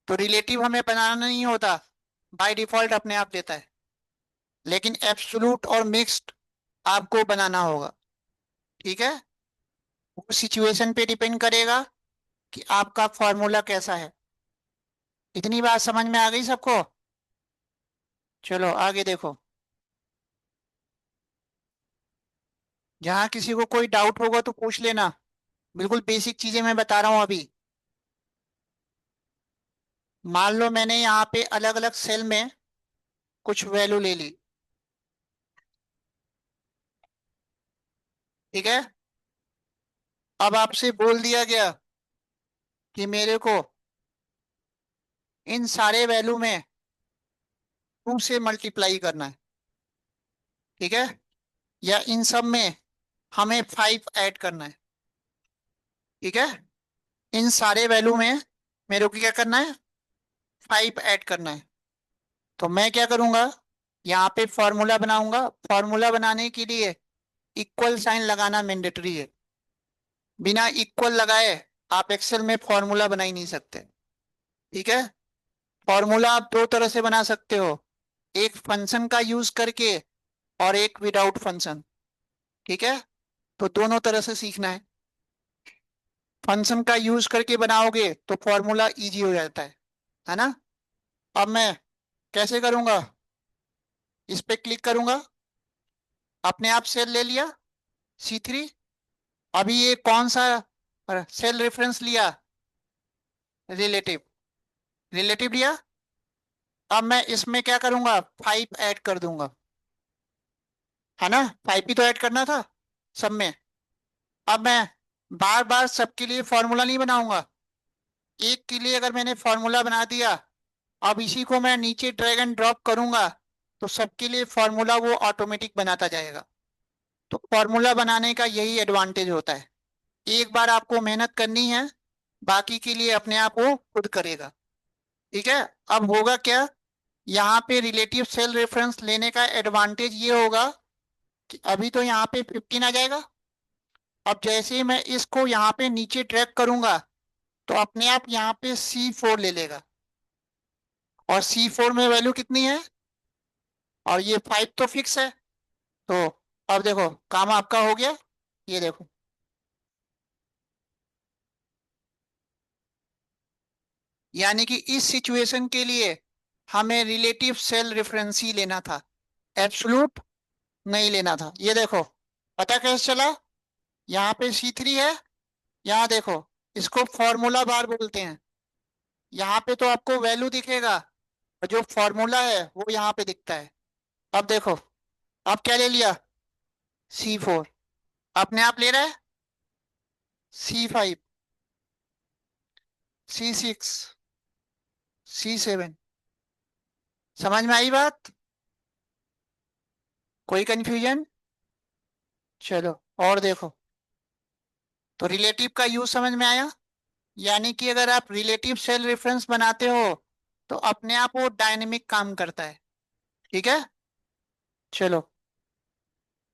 तो रिलेटिव हमें बनाना नहीं होता, बाय डिफॉल्ट अपने आप देता है। लेकिन एब्सोल्यूट और मिक्स्ड आपको बनाना होगा। ठीक है, वो सिचुएशन पे डिपेंड करेगा कि आपका फॉर्मूला कैसा है। इतनी बात समझ में आ गई सबको? चलो आगे देखो। जहां किसी को कोई डाउट होगा तो पूछ लेना। बिल्कुल बेसिक चीजें मैं बता रहा हूं अभी। मान लो मैंने यहाँ पे अलग अलग सेल में कुछ वैल्यू ले ली। ठीक है, अब आपसे बोल दिया गया कि मेरे को इन सारे वैल्यू में 2 से मल्टीप्लाई करना है। ठीक है, या इन सब में हमें 5 ऐड करना है। ठीक है, इन सारे वैल्यू में मेरे को क्या करना है? 5 ऐड करना है। तो मैं क्या करूंगा, यहाँ पे फॉर्मूला बनाऊंगा। फॉर्मूला बनाने के लिए इक्वल साइन लगाना मैंडेटरी है। बिना इक्वल लगाए आप एक्सेल में फॉर्मूला बना ही नहीं सकते। ठीक है, फॉर्मूला आप दो तरह से बना सकते हो, एक फंक्शन का यूज करके और एक विदाउट फंक्शन। ठीक है, तो दोनों तरह से सीखना है। फंक्शन का यूज करके बनाओगे तो फॉर्मूला इजी हो जाता है ना? अब मैं कैसे करूंगा, इस पे क्लिक करूंगा, अपने आप सेल ले लिया C3। अभी ये कौन सा सेल रेफरेंस लिया? रिलेटिव। रिलेटिव लिया। अब मैं इसमें क्या करूंगा, 5 ऐड कर दूंगा, है ना? 5 ही तो ऐड करना था सब में। अब मैं बार बार सबके लिए फॉर्मूला नहीं बनाऊंगा, एक के लिए अगर मैंने फॉर्मूला बना दिया, अब इसी को मैं नीचे ड्रैग एंड ड्रॉप करूंगा तो सबके लिए फॉर्मूला वो ऑटोमेटिक बनाता जाएगा। तो फॉर्मूला बनाने का यही एडवांटेज होता है, एक बार आपको मेहनत करनी है, बाकी के लिए अपने आप वो खुद करेगा। ठीक है, अब होगा क्या, यहाँ पे रिलेटिव सेल रेफरेंस लेने का एडवांटेज ये होगा कि अभी तो यहाँ पे 15 आ जाएगा। अब जैसे ही मैं इसको यहाँ पे नीचे ट्रैक करूंगा तो अपने आप यहाँ पे C4 ले लेगा, और C4 में वैल्यू कितनी है? और ये 5 तो फिक्स है, तो अब देखो काम आपका हो गया। ये देखो, यानी कि इस सिचुएशन के लिए हमें रिलेटिव सेल रेफरेंस ही लेना था, एब्सोल्यूट नहीं लेना था। ये देखो, पता कैसे चला? यहाँ पे C3 है, यहाँ देखो, इसको फॉर्मूला बार बोलते हैं। यहाँ पे तो आपको वैल्यू दिखेगा, और जो फॉर्मूला है वो यहाँ पे दिखता है। अब देखो, अब क्या ले लिया? C4 अपने आप ले रहा है, C5, C6, C7। समझ में आई बात? कोई कंफ्यूजन? चलो और देखो, तो रिलेटिव का यूज समझ में आया। यानी कि अगर आप रिलेटिव सेल रेफरेंस बनाते हो तो अपने आप वो डायनेमिक काम करता है। ठीक है, चलो।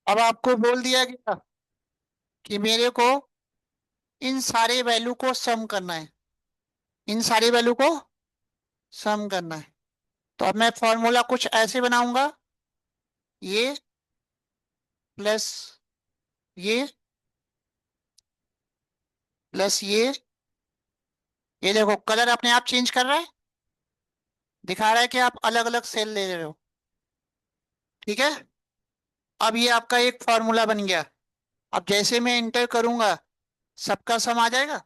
अब आपको बोल दिया गया कि मेरे को इन सारे वैल्यू को सम करना है, इन सारे वैल्यू को सम करना है। तो अब मैं फॉर्मूला कुछ ऐसे बनाऊंगा, ये प्लस ये प्लस ये देखो कलर अपने आप चेंज कर रहा है, दिखा रहा है कि आप अलग अलग सेल ले रहे हो। ठीक है, अब ये आपका एक फॉर्मूला बन गया। अब जैसे मैं इंटर करूंगा, सबका सम आ जाएगा।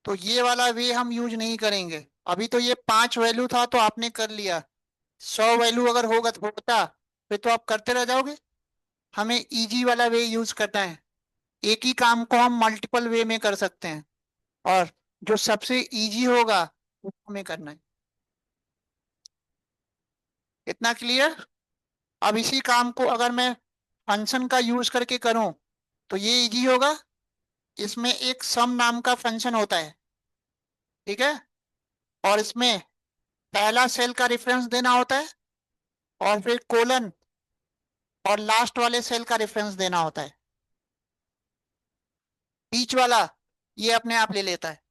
तो ये वाला वे हम यूज नहीं करेंगे। अभी तो ये 5 वैल्यू था तो आपने कर लिया, 100 वैल्यू अगर होगा तो होता, फिर तो आप करते रह जाओगे। हमें इजी वाला वे यूज करना है, एक ही काम को हम मल्टीपल वे में कर सकते हैं, और जो सबसे इजी होगा वो हमें करना है। इतना क्लियर? अब इसी काम को अगर मैं फंक्शन का यूज करके करूं तो ये इजी होगा। इसमें एक सम नाम का फंक्शन होता है, ठीक है, और इसमें पहला सेल का रेफरेंस देना होता है, और फिर कोलन और लास्ट वाले सेल का रेफरेंस देना होता है। बीच वाला ये अपने आप ले लेता है।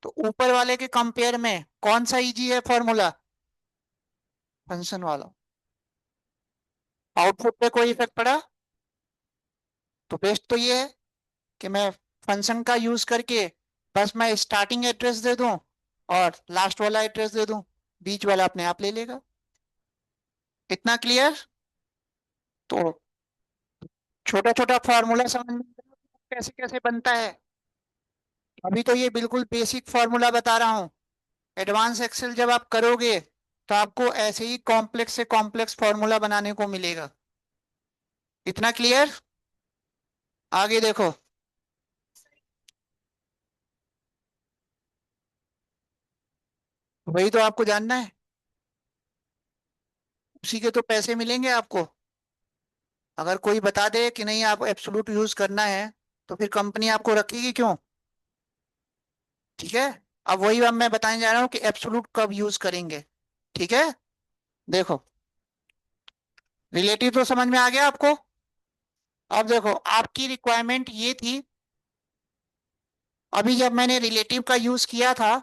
तो ऊपर वाले के कंपेयर में कौन सा इजी है फॉर्मूला? फंक्शन वाला। आउटपुट पे कोई इफेक्ट पड़ा? तो बेस्ट तो ये है कि मैं फंक्शन का यूज करके बस मैं स्टार्टिंग एड्रेस दे दूं और लास्ट वाला एड्रेस दे दूं, बीच वाला अपने आप ले लेगा। इतना क्लियर? तो छोटा छोटा फॉर्मूला समझ में आया कैसे कैसे बनता है। अभी तो ये बिल्कुल बेसिक फॉर्मूला बता रहा हूँ, एडवांस एक्सेल जब आप करोगे तो आपको ऐसे ही कॉम्प्लेक्स से कॉम्प्लेक्स फॉर्मूला बनाने को मिलेगा। इतना क्लियर? आगे देखो, वही तो आपको जानना है, उसी के तो पैसे मिलेंगे आपको। अगर कोई बता दे कि नहीं आप एब्सोल्यूट यूज करना है, तो फिर कंपनी आपको रखेगी क्यों? ठीक है, अब वही अब मैं बताने जा रहा हूँ कि एब्सोल्यूट कब यूज करेंगे। ठीक है, देखो, रिलेटिव तो समझ में आ गया आपको। अब देखो, आपकी रिक्वायरमेंट ये थी, अभी जब मैंने रिलेटिव का यूज किया था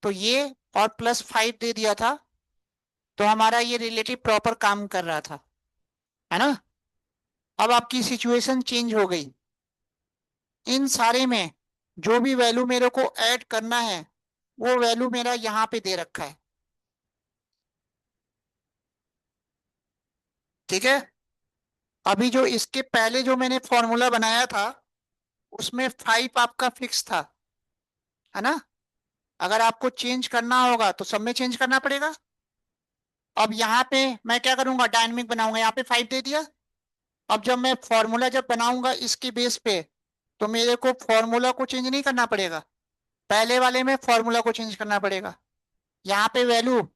तो ये और +5 दे दिया था, तो हमारा ये रिलेटिव प्रॉपर काम कर रहा था, है ना। अब आपकी सिचुएशन चेंज हो गई, इन सारे में जो भी वैल्यू मेरे को ऐड करना है वो वैल्यू मेरा यहाँ पे दे रखा है। ठीक है, अभी जो इसके पहले जो मैंने फॉर्मूला बनाया था उसमें 5 आपका फिक्स था, है ना। अगर आपको चेंज करना होगा तो सब में चेंज करना पड़ेगा। अब यहाँ पे मैं क्या करूंगा, डायनेमिक बनाऊंगा, यहाँ पे 5 दे दिया। अब जब मैं फॉर्मूला जब बनाऊंगा इसके बेस पे, तो मेरे को फॉर्मूला को चेंज नहीं करना पड़ेगा, पहले वाले में फॉर्मूला को चेंज करना पड़ेगा। यहाँ पे वैल्यू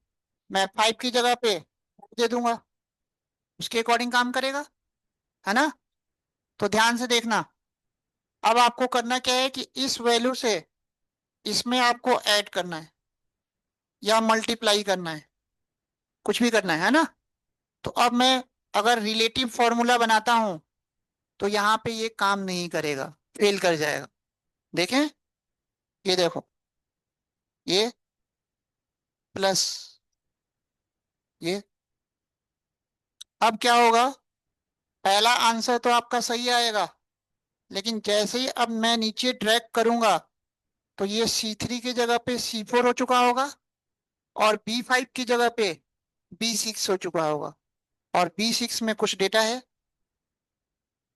मैं 5 की जगह पे दे दूंगा, उसके अकॉर्डिंग काम करेगा, है ना। तो ध्यान से देखना, अब आपको करना क्या है कि इस वैल्यू से इसमें आपको ऐड करना है या मल्टीप्लाई करना है, कुछ भी करना है ना। तो अब मैं अगर रिलेटिव फॉर्मूला बनाता हूं तो यहाँ पे ये काम नहीं करेगा, फेल कर जाएगा। देखें, ये देखो, ये प्लस ये, अब क्या होगा, पहला आंसर तो आपका सही आएगा, लेकिन जैसे ही अब मैं नीचे ड्रैग करूंगा तो ये C3 की जगह पे C4 हो चुका होगा, और B5 की जगह पे B6 हो चुका होगा, और B6 में कुछ डेटा है।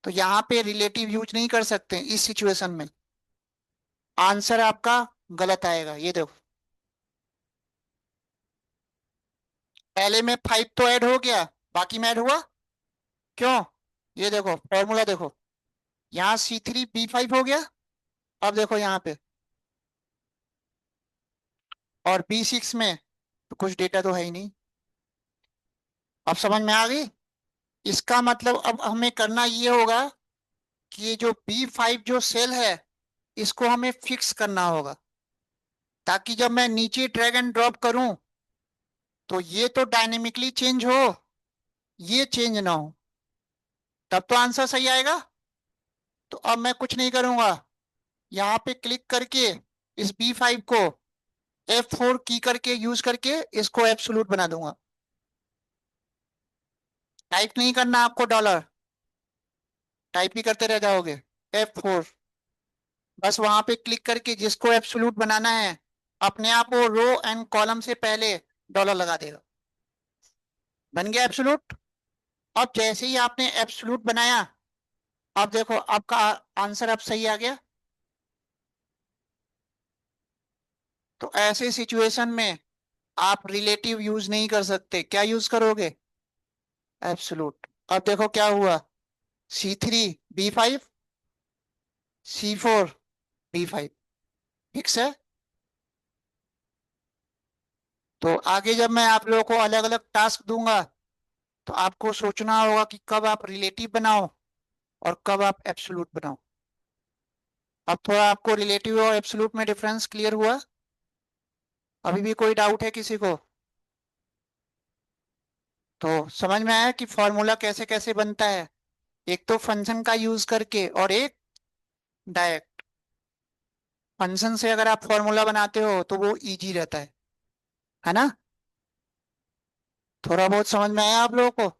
तो यहाँ पे रिलेटिव यूज नहीं कर सकते इस सिचुएशन में। आंसर आपका गलत आएगा, ये देखो। पहले में 5 तो ऐड हो गया, बाकी में ऐड हुआ क्यों? ये देखो फॉर्मूला देखो, यहाँ C3 B5 हो गया। अब देखो यहाँ पे, और B6 में तो कुछ डेटा तो है ही नहीं। अब समझ में आ गई? इसका मतलब अब हमें करना ये होगा कि ये जो B5 जो सेल है, इसको हमें फिक्स करना होगा, ताकि जब मैं नीचे ड्रैग एंड ड्रॉप करूं तो ये तो डायनेमिकली चेंज हो, ये चेंज ना हो, तब तो आंसर सही आएगा। तो अब मैं कुछ नहीं करूंगा, यहाँ पे क्लिक करके इस B5 को F4 की करके यूज करके इसको एब्सोल्यूट बना दूंगा। टाइप नहीं करना आपको डॉलर, टाइप ही करते रह जाओगे। F4, बस वहां पे क्लिक करके जिसको एब्सोल्यूट बनाना है, अपने आप वो रो एंड कॉलम से पहले डॉलर लगा देगा। बन गया एब्सोल्यूट। अब जैसे ही आपने एब्सोल्यूट बनाया, अब देखो आपका आंसर अब सही आ गया। तो ऐसे सिचुएशन में आप रिलेटिव यूज नहीं कर सकते, क्या यूज करोगे? एब्सोल्यूट। अब देखो क्या हुआ, C3 B5, C4 B5, fix है। तो आगे जब मैं आप लोगों को अलग अलग टास्क दूंगा तो आपको सोचना होगा कि कब आप रिलेटिव बनाओ और कब आप एब्सोल्यूट बनाओ। अब थोड़ा आपको रिलेटिव और एब्सोल्यूट में डिफरेंस क्लियर हुआ? अभी भी कोई डाउट है किसी को? तो समझ में आया कि फॉर्मूला कैसे कैसे बनता है, एक तो फंक्शन का यूज करके और एक डायरेक्ट। फंक्शन से अगर आप फॉर्मूला बनाते हो तो वो इजी रहता है ना? थोड़ा बहुत समझ में आया आप लोगों को?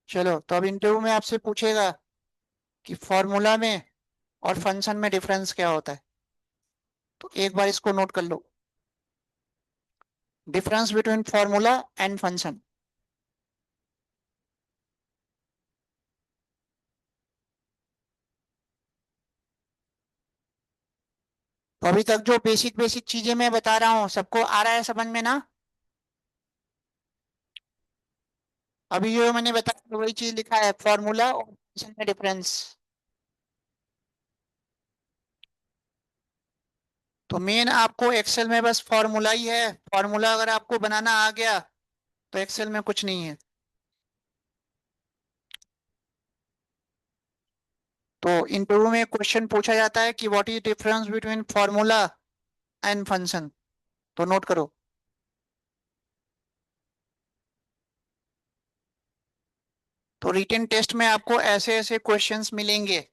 चलो, तो अब इंटरव्यू में आपसे पूछेगा कि फॉर्मूला में और फंक्शन में डिफरेंस क्या होता है, तो एक बार इसको नोट कर लो। Difference between formula and function. तो अभी तक जो बेसिक बेसिक चीजें मैं बता रहा हूँ सबको आ रहा है समझ में ना? अभी जो मैंने बताया वही चीज लिखा है, फॉर्मूला और फंक्शन में डिफरेंस। तो मेन आपको एक्सेल में बस फॉर्मूला ही है, फॉर्मूला अगर आपको बनाना आ गया तो एक्सेल में कुछ नहीं है। तो इंटरव्यू में क्वेश्चन पूछा जाता है कि what is difference between formula and function, तो नोट करो। तो रिटन टेस्ट में आपको ऐसे ऐसे क्वेश्चंस मिलेंगे।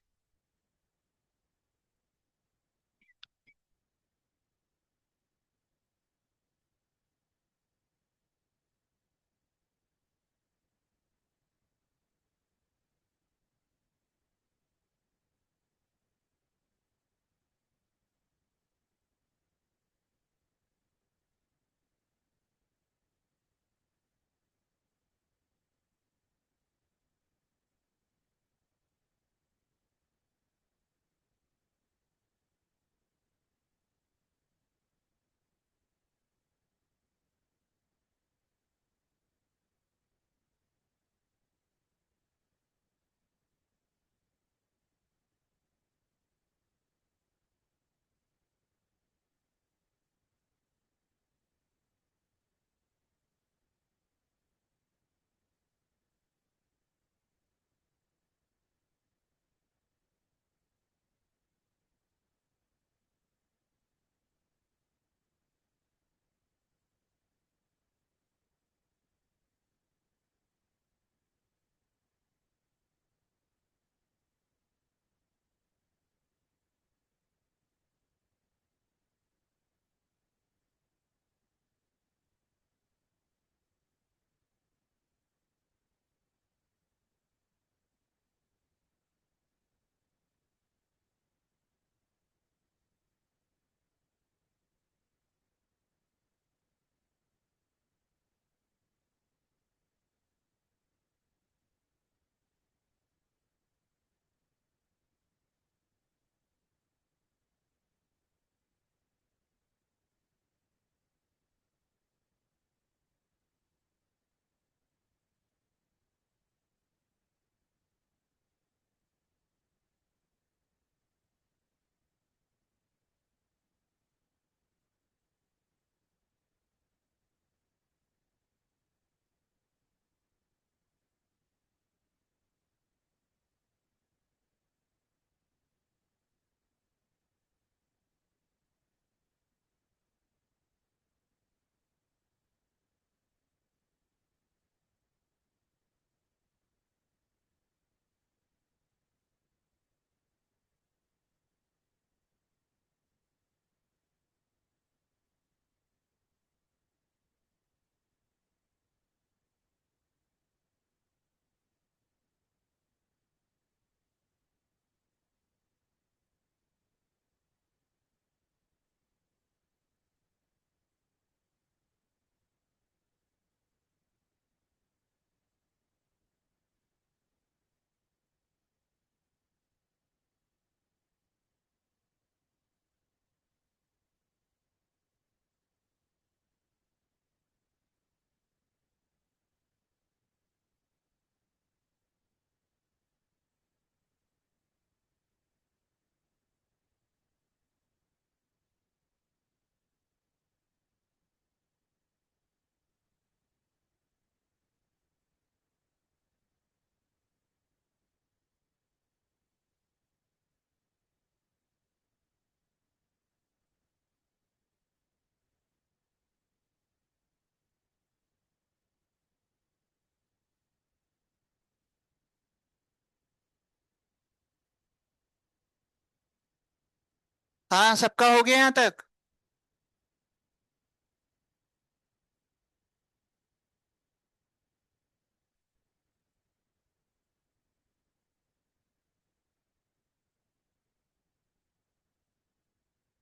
हाँ, सबका हो गया यहाँ तक?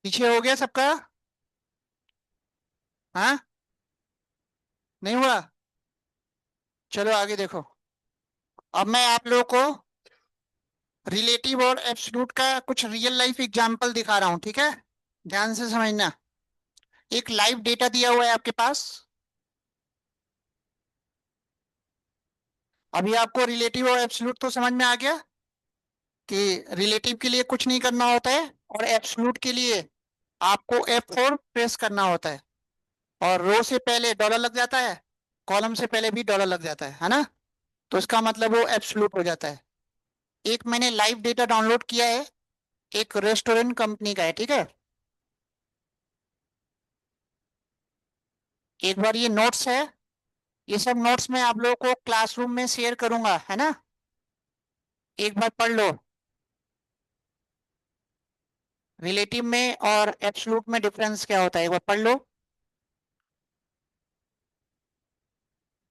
पीछे हो गया सबका? हाँ, नहीं हुआ? चलो आगे देखो। अब मैं आप लोगों को रिलेटिव और एब्सोल्यूट का कुछ रियल लाइफ एग्जांपल दिखा रहा हूँ, ठीक है? ध्यान से समझना। एक लाइव डेटा दिया हुआ है आपके पास। अभी आपको रिलेटिव और एब्सोल्यूट तो समझ में आ गया कि रिलेटिव के लिए कुछ नहीं करना होता है और एब्सोल्यूट के लिए आपको F4 प्रेस करना होता है। और रो से पहले डॉलर लग जाता है, कॉलम से पहले भी डॉलर लग जाता है ना? तो इसका मतलब वो एब्सोल्यूट हो जाता है। एक मैंने लाइव डेटा डाउनलोड किया है, एक रेस्टोरेंट कंपनी का है, ठीक है? एक बार ये नोट्स है, ये सब नोट्स मैं आप लोगों को क्लासरूम में शेयर करूंगा, है ना? एक बार पढ़ लो। रिलेटिव में और एब्सोल्यूट में डिफरेंस क्या होता है, एक बार पढ़ लो।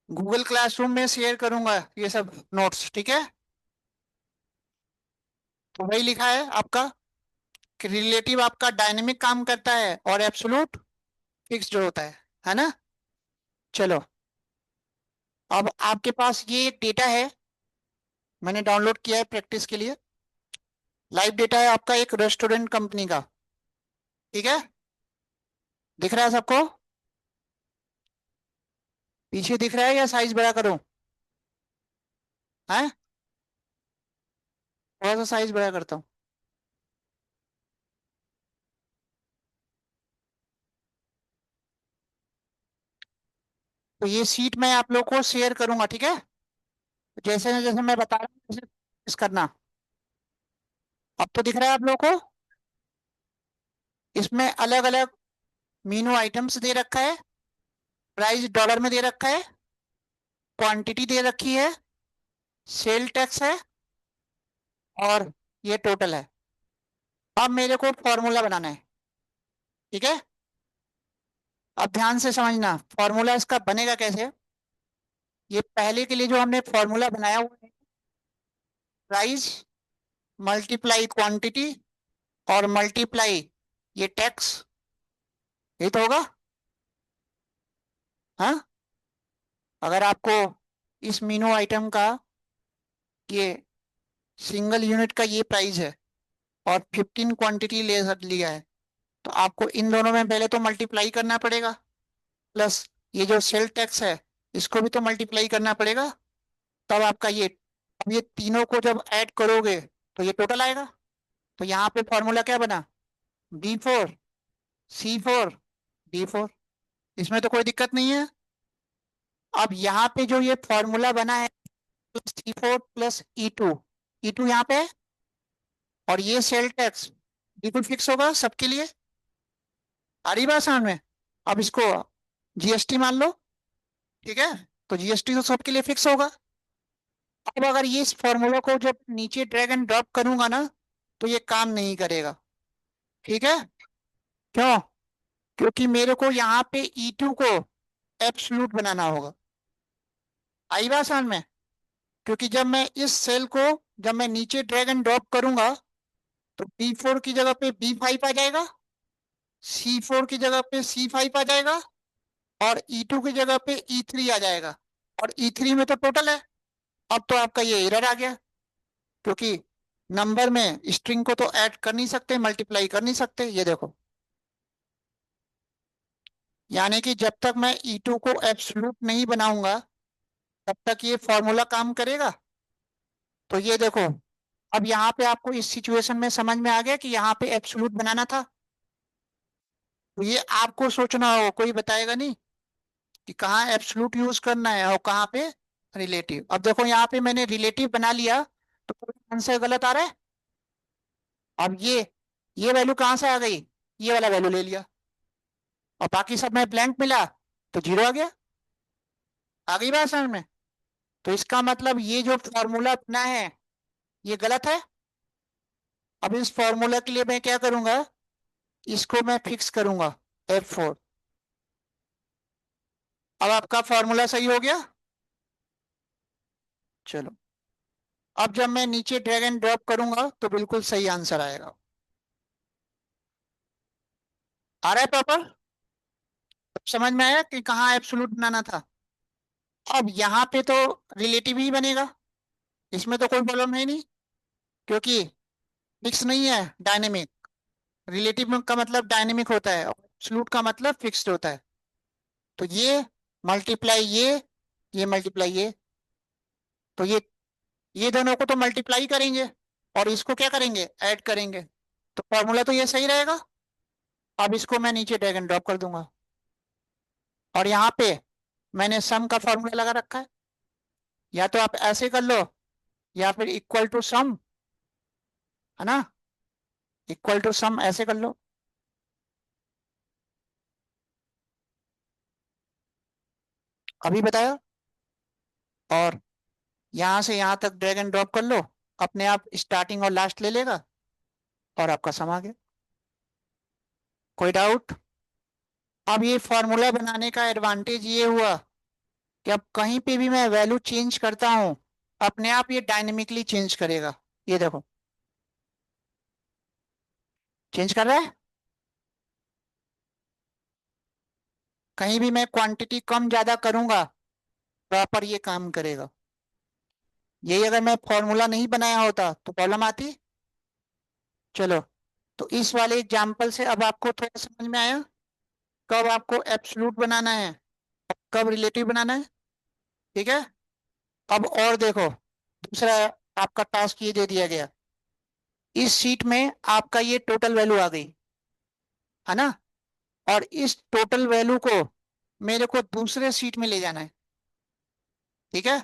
गूगल क्लासरूम में शेयर करूंगा ये सब नोट्स, ठीक है? तो वही लिखा है आपका कि रिलेटिव आपका डायनेमिक काम करता है और एब्सोल्यूट फिक्स जो होता है ना? चलो, अब आपके पास ये एक डेटा है, मैंने डाउनलोड किया है प्रैक्टिस के लिए। लाइव डेटा है आपका एक रेस्टोरेंट कंपनी का, ठीक है? दिख रहा है सबको? पीछे दिख रहा है या साइज बड़ा करूं? है? थोड़ा सा साइज बड़ा करता हूँ। तो ये सीट मैं आप लोग को शेयर करूंगा, ठीक है? जैसे जैसे मैं बता रहा हूँ वैसे practice करना। अब तो दिख रहा है आप लोग को? इसमें अलग अलग मीनू आइटम्स दे रखा है, प्राइस डॉलर में दे रखा है, क्वांटिटी दे रखी है, सेल टैक्स है, और ये टोटल है। अब मेरे को फॉर्मूला बनाना है, ठीक है? अब ध्यान से समझना, फॉर्मूला इसका बनेगा कैसे। ये पहले के लिए जो हमने फॉर्मूला बनाया हुआ है, प्राइस मल्टीप्लाई क्वांटिटी और मल्टीप्लाई ये टैक्स, ये तो होगा। हाँ, अगर आपको इस मीनू आइटम का ये सिंगल यूनिट का ये प्राइस है और 15 क्वांटिटी ले लिया है, तो आपको इन दोनों में पहले तो मल्टीप्लाई करना पड़ेगा, प्लस ये जो सेल टैक्स है इसको भी तो मल्टीप्लाई करना पड़ेगा। तब आपका ये, अब ये तीनों को जब ऐड करोगे तो ये टोटल आएगा। तो यहाँ पे फॉर्मूला क्या बना? B4 C4 D4। इसमें तो कोई दिक्कत नहीं है। अब यहाँ पे जो ये फॉर्मूला बना है, C4 प्लस E2, E2 यहाँ पे है, और ये सेल टैक्स बिल्कुल फिक्स होगा सबके लिए। आ रही बात समझ में? अब इसको जीएसटी मान लो, ठीक है? तो जीएसटी तो सबके लिए फिक्स होगा। अब अगर ये इस फॉर्मूला को जब नीचे ड्रैग एंड ड्रॉप करूंगा ना, तो ये काम नहीं करेगा, ठीक है? क्यों? क्योंकि मेरे को यहाँ पे E2 को एब्सोल्यूट बनाना होगा। आई बात समझ में? क्योंकि जब मैं इस सेल को, जब मैं नीचे ड्रैग एंड ड्रॉप करूंगा, तो B4 की जगह पे B5 आ जाएगा, C4 की जगह पे C5 आ जाएगा, और E2 की जगह पे E3 आ जाएगा। और E3 में तो टोटल है। अब तो आपका ये एरर आ गया, क्योंकि नंबर में स्ट्रिंग को तो ऐड कर नहीं सकते, मल्टीप्लाई कर नहीं सकते, ये देखो। यानी कि जब तक मैं E2 को एब्सोल्यूट नहीं बनाऊंगा तब तक ये फॉर्मूला काम करेगा। तो ये देखो, अब यहाँ पे आपको इस सिचुएशन में समझ में आ गया कि यहाँ पे एब्सोल्यूट बनाना था। तो ये आपको सोचना होगा, कोई बताएगा नहीं कि कहाँ एब्सोल्यूट यूज करना है और कहाँ पे रिलेटिव। अब देखो यहाँ पे मैंने रिलेटिव बना लिया, तो कोई आंसर गलत आ रहा है? अब ये वैल्यू कहाँ से आ गई? ये वाला वैल्यू ले लिया, और बाकी सब में ब्लैंक मिला तो जीरो आ गया। आ गई बात समझ में? तो इसका मतलब ये जो फॉर्मूला बना है ये गलत है। अब इस फॉर्मूला के लिए मैं क्या करूंगा, इसको मैं फिक्स करूंगा F4। अब आपका फॉर्मूला सही हो गया। चलो, अब जब मैं नीचे ड्रैग एंड ड्रॉप करूंगा तो बिल्कुल सही आंसर आएगा। आ रहा है प्रॉपर? समझ में आया कि कहाँ एब्सोल्यूट बनाना था? अब यहाँ पे तो रिलेटिव ही बनेगा, इसमें तो कोई प्रॉब्लम है नहीं, क्योंकि फिक्स नहीं है, डायनेमिक। रिलेटिव का मतलब डायनेमिक होता है और एब्सोल्यूट का मतलब फिक्स्ड होता है। तो मल्टीप्लाई ये मल्टीप्लाई तो ये दोनों को तो मल्टीप्लाई करेंगे और इसको क्या करेंगे, ऐड करेंगे। तो फॉर्मूला तो ये सही रहेगा। अब इसको मैं नीचे ड्रैग एंड ड्रॉप कर दूंगा और यहाँ पे मैंने सम का फॉर्मूला लगा रखा है। या तो आप ऐसे कर लो या फिर इक्वल टू सम, है ना, इक्वल टू सम ऐसे कर लो। अभी बताया। और यहां से यहां तक ड्रैग एंड ड्रॉप कर लो, अपने आप स्टार्टिंग और लास्ट ले लेगा और आपका सम आ गया। कोई डाउट? अब ये फॉर्मूला बनाने का एडवांटेज ये हुआ कि अब कहीं पे भी मैं वैल्यू चेंज करता हूं, अपने आप ये डायनेमिकली चेंज करेगा। ये देखो, चेंज कर रहा है। कहीं भी मैं क्वांटिटी कम ज्यादा करूंगा, प्रॉपर ये काम करेगा। यही अगर मैं फॉर्मूला नहीं बनाया होता तो प्रॉब्लम आती। चलो, तो इस वाले एग्जाम्पल से अब आपको थोड़ा समझ में आया कब आपको एब्सोल्यूट बनाना है, कब रिलेटिव बनाना है। ठीक है। अब और देखो, दूसरा आपका टास्क ये दे दिया गया, इस शीट में आपका ये टोटल वैल्यू आ गई, है ना, और इस टोटल वैल्यू को मेरे को दूसरे शीट में ले जाना है। ठीक है।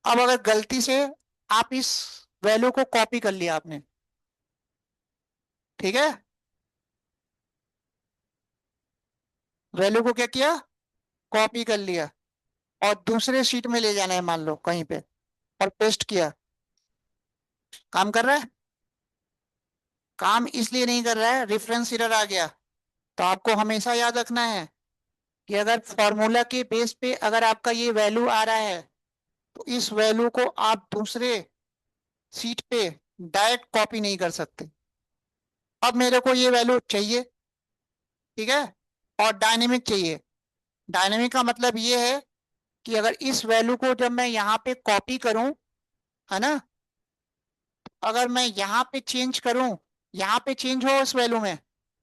अब अगर गलती से आप इस वैल्यू को कॉपी कर लिया आपने, ठीक है, वैल्यू को क्या किया, कॉपी कर लिया और दूसरे शीट में ले जाना है मान लो कहीं पे, और पेस्ट किया, काम कर रहा है? काम इसलिए नहीं कर रहा है, रेफरेंस एरर आ गया। तो आपको हमेशा याद रखना है कि अगर फॉर्मूला के बेस पे अगर आपका ये वैल्यू आ रहा है तो इस वैल्यू को आप दूसरे सीट पे डायरेक्ट कॉपी नहीं कर सकते। अब मेरे को ये वैल्यू चाहिए, ठीक है, और डायनेमिक चाहिए। डायनेमिक का मतलब ये है कि अगर इस वैल्यू को जब मैं यहाँ पे कॉपी करूं, है ना, अगर मैं यहाँ पे चेंज करूं, यहाँ पे चेंज हो उस वैल्यू में,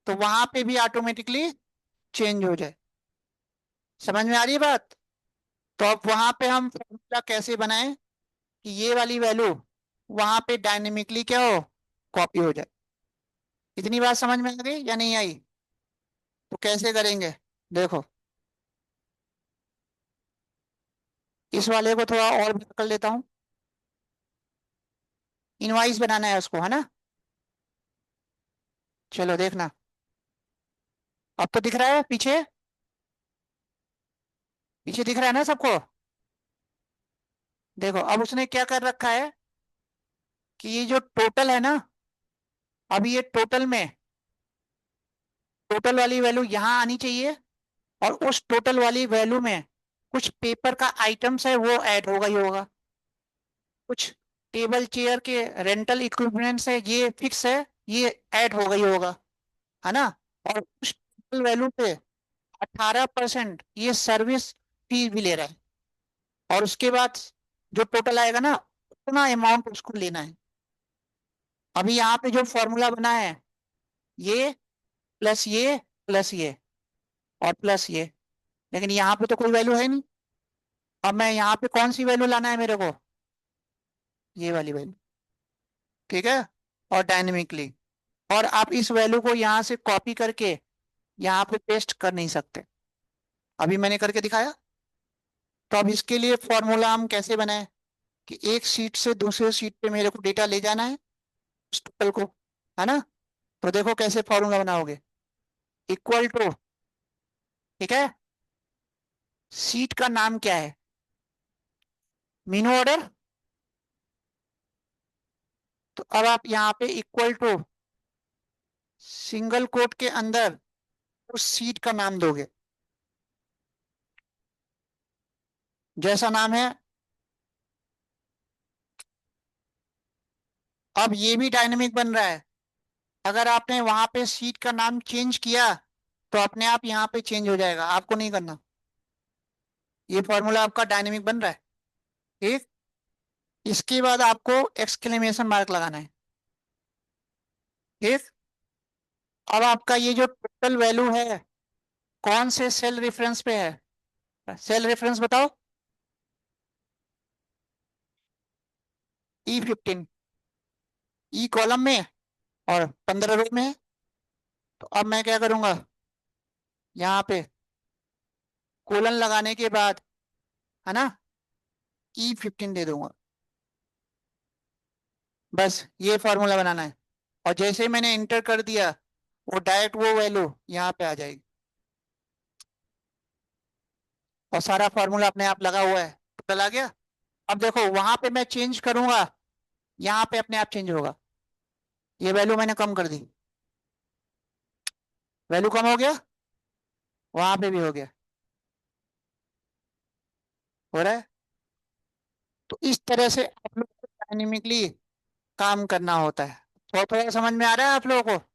तो वहां पे भी ऑटोमेटिकली चेंज हो जाए। समझ में आ रही है बात? तो अब वहां पे हम फॉर्मूला कैसे बनाएं कि ये वाली वैल्यू वहां पे डायनेमिकली क्या हो, कॉपी हो जाए। इतनी बात समझ में आ गई या नहीं आई? तो कैसे करेंगे, देखो, इस वाले को थोड़ा और बड़ा कर लेता हूँ। इनवाइस बनाना है उसको, है ना। चलो देखना, अब तो दिख रहा है पीछे, पीछे दिख रहा है ना सबको। देखो अब उसने क्या कर रखा है कि ये जो टोटल है ना, अभी ये टोटल में टोटल वाली वैल्यू यहाँ आनी चाहिए, और उस टोटल वाली वैल्यू में कुछ पेपर का आइटम्स है वो ऐड होगा ही होगा, कुछ टेबल चेयर के रेंटल इक्विपमेंट्स है ये फिक्स है, ये ऐड होगा ही होगा, है ना। और उस टोटल वैल्यू पे 18% ये सर्विस फी भी ले रहा है, और उसके बाद जो टोटल आएगा ना, उतना अमाउंट उसको लेना है। अभी यहाँ पे जो फॉर्मूला बना है, ये प्लस ये प्लस ये और प्लस ये, लेकिन यहाँ पे तो कोई वैल्यू है नहीं। अब मैं यहाँ पे कौन सी वैल्यू लाना है मेरे को, ये वाली वैल्यू, ठीक है, और डायनेमिकली। और आप इस वैल्यू को यहाँ से कॉपी करके यहाँ पे पेस्ट कर नहीं सकते। अभी मैंने करके दिखाया। तो अब इसके लिए फॉर्मूला हम कैसे बनाए कि एक सीट से दूसरे सीट पे मेरे को डेटा ले जाना है, उस टोटल को, है ना। तो देखो कैसे फॉर्मूला बनाओगे, इक्वल टू, ठीक है, सीट का नाम क्या है, मीनू ऑर्डर। तो अब आप यहाँ पे इक्वल टू सिंगल कोट के अंदर उस सीट का नाम दोगे, जैसा नाम है। अब ये भी डायनेमिक बन रहा है। अगर आपने वहां पे सीट का नाम चेंज किया तो अपने आप यहाँ पे चेंज हो जाएगा, आपको नहीं करना। ये फॉर्मूला आपका डायनेमिक बन रहा है। ठीक। इसके बाद आपको एक्सक्लेमेशन मार्क लगाना है। ठीक। अब आपका ये जो टोटल वैल्यू है कौन से सेल रेफरेंस पे है, सेल रेफरेंस बताओ। E15। ई कॉलम में और 15 रो में है। तो अब मैं क्या करूंगा, यहाँ पे कोलन लगाने के बाद, है ना, E15 दे दूंगा। बस ये फॉर्मूला बनाना है। और जैसे ही मैंने इंटर कर दिया वो डायरेक्ट वो वैल्यू यहाँ पे आ जाएगी और सारा फॉर्मूला अपने आप लगा हुआ है, टोटल आ गया। अब देखो वहां पे मैं चेंज करूंगा, यहाँ पे अपने आप चेंज होगा। ये वैल्यू मैंने कम कर दी, वैल्यू कम हो गया, वहां पे भी हो गया, हो रहा है। तो इस तरह से आप लोग को डायनेमिकली काम करना होता है। थोड़ा थोड़ा समझ में आ रहा है आप लोगों को,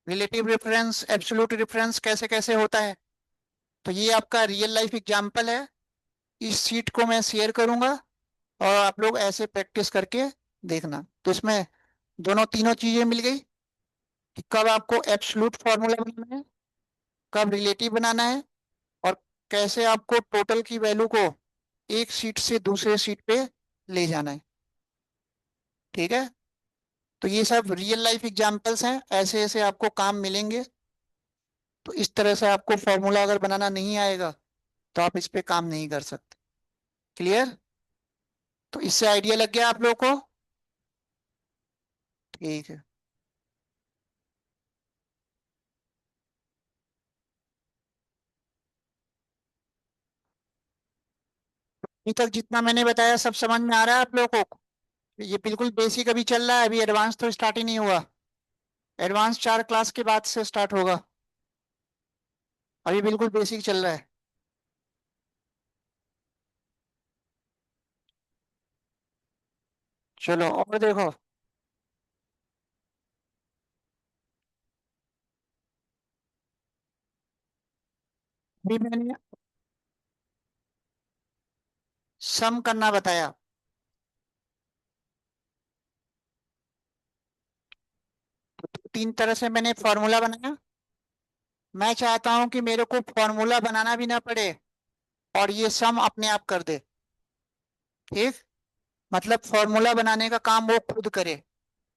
रिलेटिव रेफरेंस एब्सोल्यूट रेफरेंस कैसे कैसे होता है। तो ये आपका रियल लाइफ एग्जांपल है। इस सीट को मैं शेयर करूंगा और आप लोग ऐसे प्रैक्टिस करके देखना। तो इसमें दोनों तीनों चीजें मिल गई कि कब आपको एब्सोल्यूट फॉर्मूला बनाना है, कब रिलेटिव बनाना है, और कैसे आपको टोटल की वैल्यू को एक सीट से दूसरे सीट पे ले जाना है। ठीक है। तो ये सब रियल लाइफ एग्जांपल्स हैं, ऐसे ऐसे आपको काम मिलेंगे। तो इस तरह से आपको फॉर्मूला अगर बनाना नहीं आएगा तो आप इस पे काम नहीं कर सकते। क्लियर। तो इससे आइडिया लग गया आप लोगों को। ठीक है। अभी तक जितना मैंने बताया सब समझ में आ रहा है आप लोगों को। ये बिल्कुल बेसिक अभी चल रहा है, अभी एडवांस तो स्टार्ट ही नहीं हुआ। एडवांस 4 क्लास के बाद से स्टार्ट होगा। अभी बिल्कुल बेसिक चल रहा है। चलो और देखो। अभी मैंने सम करना बताया। तो 3 तरह से मैंने फॉर्मूला बनाया। मैं चाहता हूं कि मेरे को फॉर्मूला बनाना भी ना पड़े और ये सम अपने आप कर दे। ठीक। मतलब फॉर्मूला बनाने का काम वो खुद करे,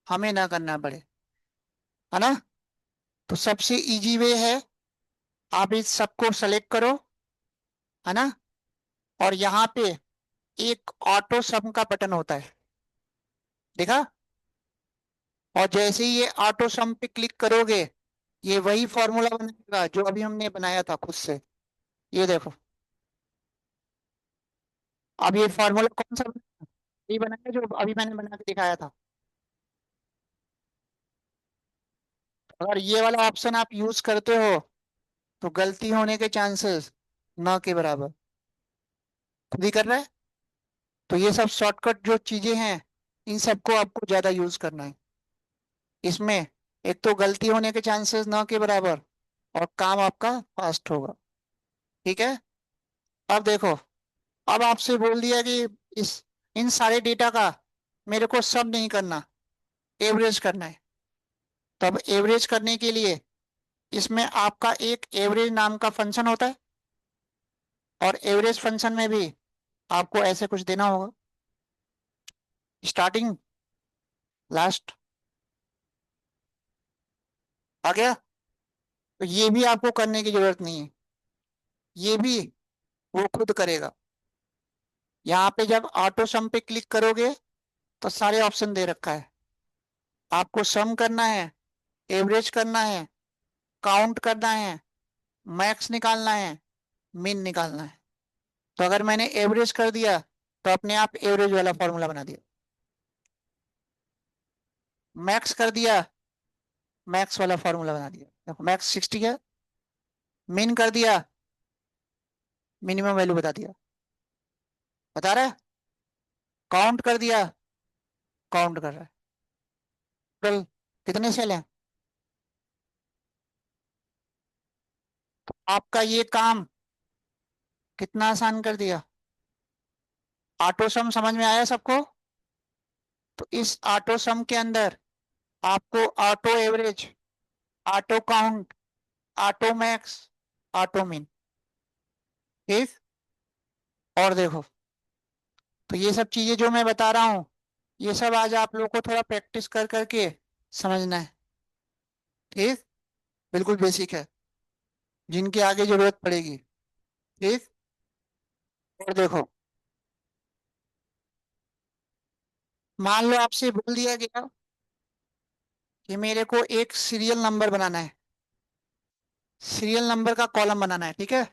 हमें ना करना पड़े, है ना। तो सबसे इजी वे है, आप इस सबको सेलेक्ट करो, है ना। और यहाँ पे एक ऑटो सम का बटन होता है, देखा। और जैसे ही ये ऑटो सम पे क्लिक करोगे ये वही फॉर्मूला बनाएगा जो अभी हमने बनाया था खुद से। ये देखो। अब ये फॉर्मूला कौन सा बना, ये बनाया जो अभी मैंने बना के दिखाया था। अगर ये वाला ऑप्शन आप यूज करते हो तो गलती होने के चांसेस ना के बराबर, खुद ही कर रहा है। तो ये सब शॉर्टकट जो चीजें हैं इन सबको आपको ज्यादा यूज करना है। इसमें एक तो गलती होने के चांसेस ना के बराबर और काम आपका फास्ट होगा। ठीक है। अब देखो, अब आपसे बोल दिया कि इस इन सारे डेटा का मेरे को सब नहीं करना, एवरेज करना है। तो अब एवरेज करने के लिए इसमें आपका एक एवरेज नाम का फंक्शन होता है और एवरेज फंक्शन में भी आपको ऐसे कुछ देना होगा, स्टार्टिंग लास्ट। आ गया। तो ये भी आपको करने की जरूरत नहीं है, ये भी वो खुद करेगा। यहाँ पे जब ऑटो सम पे क्लिक करोगे तो सारे ऑप्शन दे रखा है। आपको सम करना है, एवरेज करना है, काउंट करना है, मैक्स निकालना है, मीन निकालना है। तो अगर मैंने एवरेज कर दिया तो अपने आप एवरेज वाला फॉर्मूला बना दिया। मैक्स कर दिया मैक्स वाला फॉर्मूला बना दिया। देखो मैक्स 60 है, मिन कर दिया, मिनिमम वैल्यू बता दिया, बता रहा है, काउंट कर दिया, काउंट कर रहा है। टोटल कितने सेल हैं? आपका ये काम कितना आसान कर दिया। ऑटो सम समझ में आया सबको? तो इस ऑटो सम के अंदर आपको auto average, auto count, auto max, auto मिन, ठीक। और देखो, तो ये सब चीजें जो मैं बता रहा हूँ, ये सब आज आप लोगों को थोड़ा प्रैक्टिस कर करके समझना है, ठीक। बिल्कुल बेसिक है, जिनकी आगे जरूरत पड़ेगी, ठीक। और देखो, मान लो आपसे बोल दिया गया कि मेरे को एक सीरियल नंबर बनाना है, सीरियल नंबर का कॉलम बनाना है, ठीक है।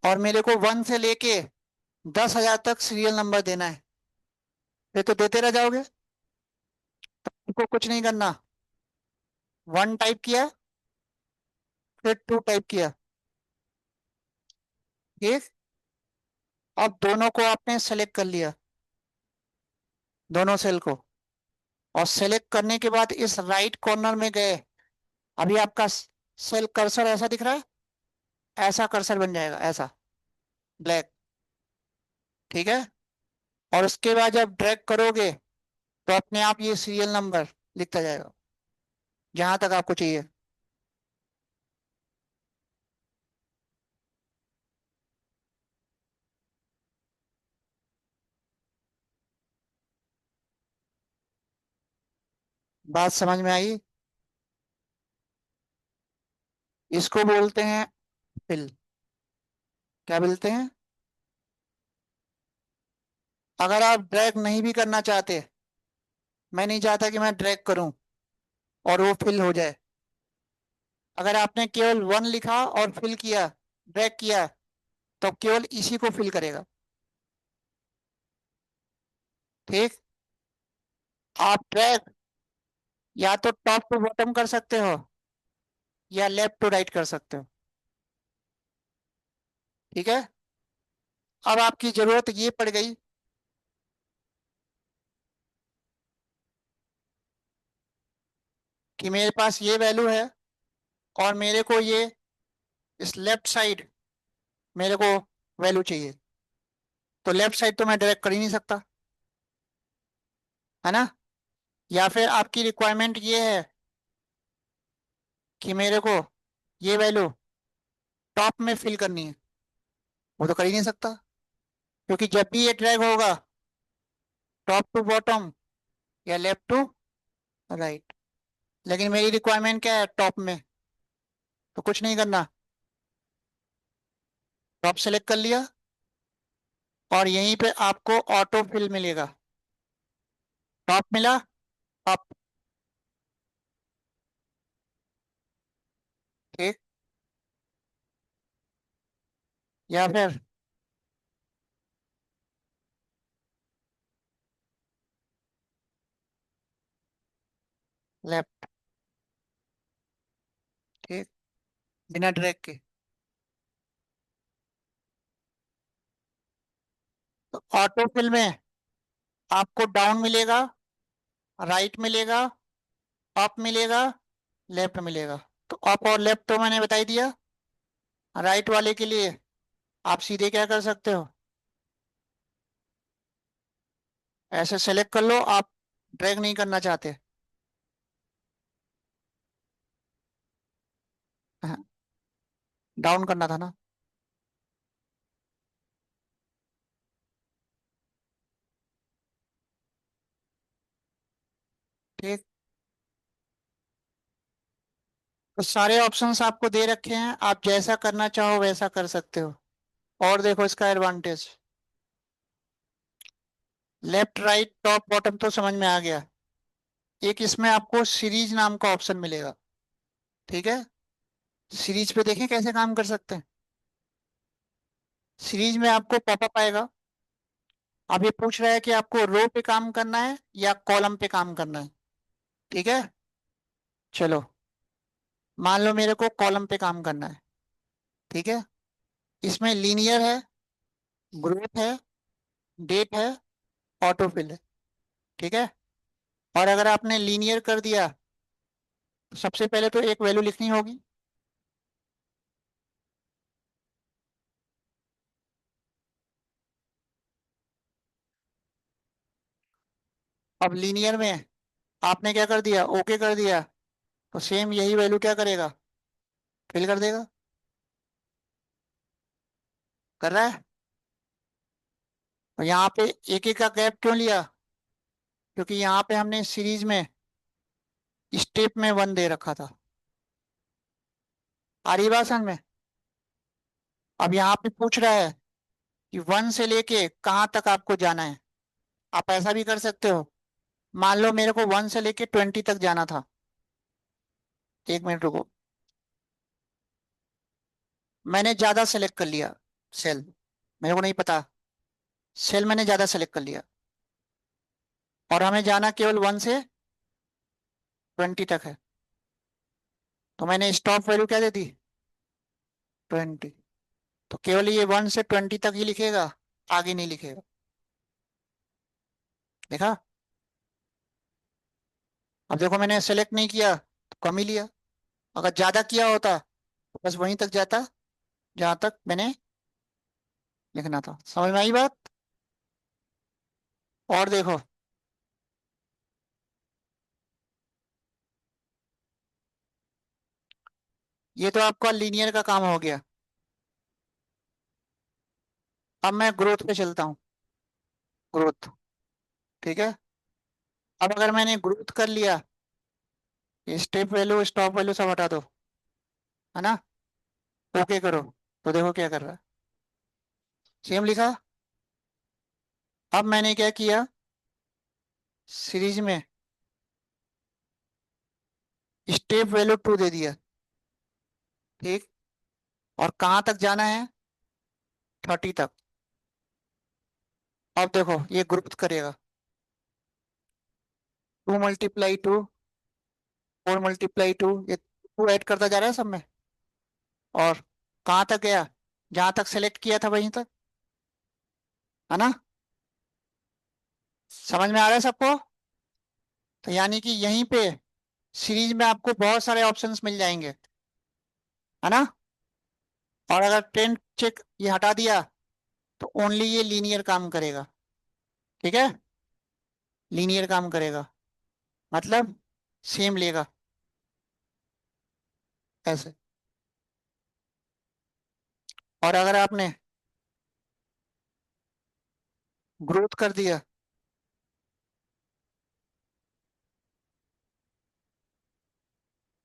और मेरे को 1 से लेके 10,000 तक सीरियल नंबर देना है। फिर तो देते रह जाओगे, तुमको कुछ नहीं करना। 1 टाइप किया, फिर 2 टाइप किया, ठीक। अब दोनों को आपने सेलेक्ट कर लिया, दोनों सेल को। और सेलेक्ट करने के बाद इस राइट कॉर्नर में गए, अभी आपका सेल कर्सर ऐसा दिख रहा है, ऐसा कर्सर बन जाएगा, ऐसा ब्लैक, ठीक है। और उसके बाद जब ड्रैग करोगे तो अपने आप ये सीरियल नंबर लिखता जाएगा जहां तक आपको चाहिए। बात समझ में आई? इसको बोलते हैं फिल। क्या बोलते हैं? अगर आप ड्रैग नहीं भी करना चाहते, मैं नहीं चाहता कि मैं ड्रैग करूं और वो फिल हो जाए, अगर आपने केवल 1 लिखा और फिल किया, ड्रैग किया, तो केवल इसी को फिल करेगा, ठीक। आप ड्रैग या तो टॉप टू बॉटम कर सकते हो, या लेफ्ट टू राइट कर सकते हो, ठीक है। अब आपकी जरूरत ये पड़ गई कि मेरे पास ये वैल्यू है और मेरे को ये इस लेफ्ट साइड मेरे को वैल्यू चाहिए, तो लेफ्ट साइड तो मैं डायरेक्ट कर ही नहीं सकता, है ना। या फिर आपकी रिक्वायरमेंट ये है कि मेरे को ये वैल्यू टॉप में फिल करनी है, वो तो कर ही नहीं सकता, क्योंकि जब भी ये ड्रैग होगा टॉप टू बॉटम या लेफ्ट टू राइट, लेकिन मेरी रिक्वायरमेंट क्या है, टॉप में। तो कुछ नहीं करना, टॉप सेलेक्ट कर लिया और यहीं पे आपको ऑटो फिल मिलेगा, टॉप मिला, टॉप, ठीक। या फिर लेफ्ट, ठीक, बिना ड्रैग के। तो ऑटो फिल में आपको डाउन मिलेगा, राइट मिलेगा, अप मिलेगा, लेफ्ट मिलेगा। तो अप और लेफ्ट तो मैंने बता ही दिया। राइट वाले के लिए आप सीधे क्या कर सकते हो, ऐसे सेलेक्ट कर लो, आप ड्रैग नहीं करना चाहते, डाउन करना था ना, ठीक। तो सारे ऑप्शंस आपको दे रखे हैं, आप जैसा करना चाहो वैसा कर सकते हो। और देखो इसका advantage, left right top bottom तो समझ में आ गया। एक इसमें आपको सीरीज नाम का ऑप्शन मिलेगा, ठीक है। सीरीज पे देखें कैसे काम कर सकते हैं। सीरीज में आपको पॉपअप आएगा, अब ये पूछ रहा है कि आपको रो पे काम करना है या कॉलम पे काम करना है, ठीक है। चलो, मान लो मेरे को कॉलम पे काम करना है, ठीक है। इसमें लीनियर है, ग्रुप है, डेट है, ऑटोफिल है, ठीक है। और अगर आपने लीनियर कर दिया तो सबसे पहले तो एक वैल्यू लिखनी होगी। अब लीनियर में आपने क्या कर दिया, ओके कर दिया, तो सेम यही वैल्यू क्या करेगा, फिल कर देगा। कर रहा है। और यहाँ पे एक एक का गैप क्यों लिया, क्योंकि यहाँ पे हमने सीरीज में स्टेप में 1 दे रखा था। आ रही बात समझ में। अब यहाँ पे पूछ रहा है कि 1 से लेके कहाँ तक आपको जाना है। आप ऐसा भी कर सकते हो, मान लो मेरे को 1 से लेके 20 तक जाना था। एक मिनट रुको, मैंने ज्यादा सेलेक्ट कर लिया सेल, मेरे को नहीं पता, सेल मैंने ज्यादा सेलेक्ट कर लिया। और हमें जाना केवल 1 से 20 तक है, तो मैंने स्टॉप वैल्यू क्या दे दी, 20। तो केवल ये 1 से 20 तक ही लिखेगा, आगे नहीं लिखेगा। देखा। अब देखो मैंने सेलेक्ट नहीं किया तो कम ही लिया, अगर ज्यादा किया होता तो बस वहीं तक जाता जहां तक मैंने लिखना था। समझ में आई बात। और देखो, ये तो आपका लीनियर का काम हो गया। अब मैं ग्रोथ पे चलता हूँ। ग्रोथ, ठीक है। अब अगर मैंने ग्रोथ कर लिया, ये स्टेप वैल्यू स्टॉप वैल्यू सब हटा दो, है ना, ओके करो, तो देखो क्या कर रहा है, सेम लिखा। अब मैंने क्या किया, सीरीज में स्टेप वैल्यू 2 दे दिया, ठीक। और कहाँ तक जाना है, 30 तक। अब देखो ये ग्रुप करेगा, 2 × 2, 4 × 2, ये 2 ऐड करता जा रहा है सब में। और कहाँ तक गया, जहां तक सेलेक्ट किया था वहीं तक, है ना। समझ में आ रहा है सबको। तो यानी कि यहीं पे सीरीज में आपको बहुत सारे ऑप्शंस मिल जाएंगे, है ना। और अगर ट्रेंड चेक ये हटा दिया तो ओनली ये लीनियर काम करेगा, ठीक है। लीनियर काम करेगा मतलब सेम लेगा, ऐसे। और अगर आपने ग्रोथ कर दिया,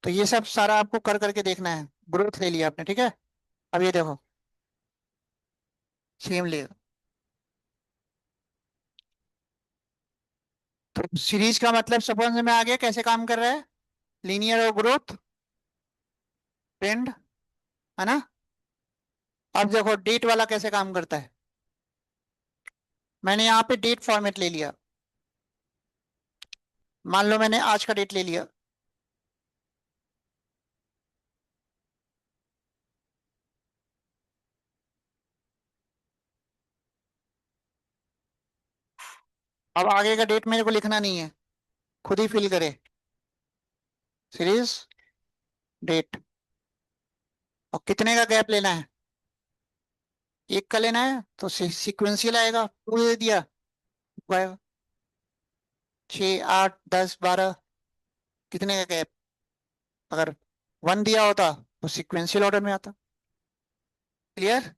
तो ये सब सारा आपको कर करके देखना है। ग्रोथ ले लिया आपने, ठीक है। अब ये देखो सेम लेगा। तो सीरीज का मतलब समझ में आ गया कैसे काम कर रहा है, लीनियर और ग्रोथ, ट्रेंड, है ना। अब देखो डेट वाला कैसे काम करता है। मैंने यहाँ पे डेट फॉर्मेट ले लिया, मान लो मैंने आज का डेट ले लिया। अब आगे का डेट मेरे को लिखना नहीं है, खुद ही फिल करे, सीरीज डेट। और कितने का गैप लेना है, एक का लेना है, तो सिक्वेंशियल आएगा, 2 दे दिया तो आएगा 6, 8, 10, 12, कितने का गैप। अगर 1 दिया होता तो सिक्वेंशियल ऑर्डर में आता। क्लियर।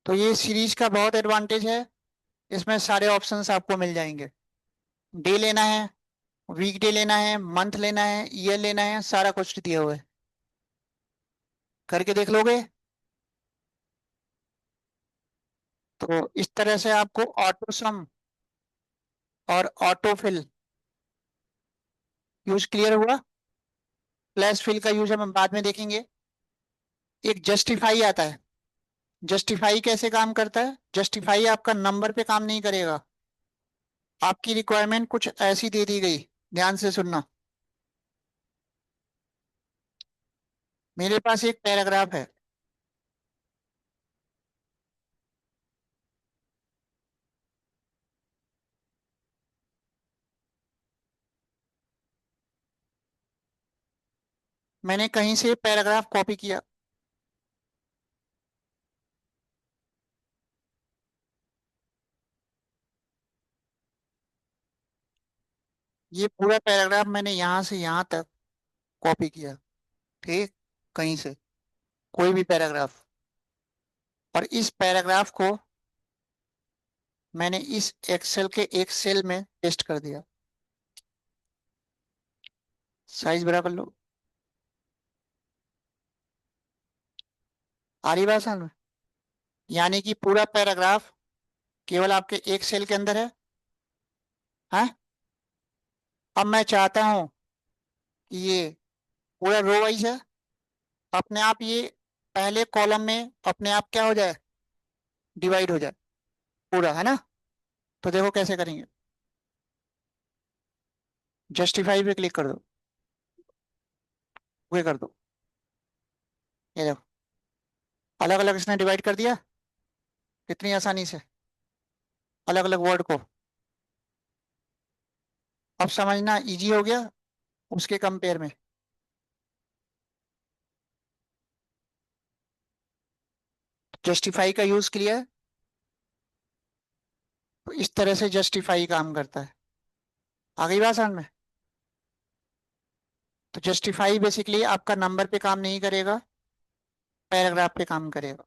तो ये सीरीज का बहुत एडवांटेज है, इसमें सारे ऑप्शंस आपको मिल जाएंगे। डे लेना है, वीक डे लेना है, मंथ लेना है, ईयर लेना है, सारा कुछ दिया हुआ है, करके देख लोगे। तो इस तरह से आपको ऑटो सम और ऑटो फिल यूज क्लियर हुआ। फ्लैश फिल का यूज हम बाद में देखेंगे। एक जस्टिफाई आता है, जस्टिफाई कैसे काम करता है, जस्टिफाई आपका नंबर पे काम नहीं करेगा। आपकी रिक्वायरमेंट कुछ ऐसी दे दी गई, ध्यान से सुनना। मेरे पास एक पैराग्राफ है। मैंने कहीं से पैराग्राफ कॉपी किया। ये पूरा पैराग्राफ मैंने यहाँ से यहाँ तक कॉपी किया। ठीक। कहीं से कोई भी पैराग्राफ। और इस पैराग्राफ को मैंने इस एक्सेल के एक सेल में पेस्ट कर दिया। साइज बड़ा कर लो। आ रही बात समझ में? यानी कि पूरा पैराग्राफ केवल आपके एक सेल के अंदर है। हाँ। अब मैं चाहता हूं कि ये पूरा रो वाइज है। अपने आप ये पहले कॉलम में अपने आप क्या हो जाए, डिवाइड हो जाए पूरा, है ना? तो देखो कैसे करेंगे। जस्टिफाई पे क्लिक कर दो। वे कर दो। ये देखो, अलग अलग इसने डिवाइड कर दिया कितनी आसानी से, अलग अलग वर्ड को। अब समझना इजी हो गया उसके कंपेयर में। जस्टिफाई का यूज किया है। तो इस तरह से जस्टिफाई काम करता है। आ गई बात समझ में? तो जस्टिफाई बेसिकली आपका नंबर पे काम नहीं करेगा, पैराग्राफ पे काम करेगा।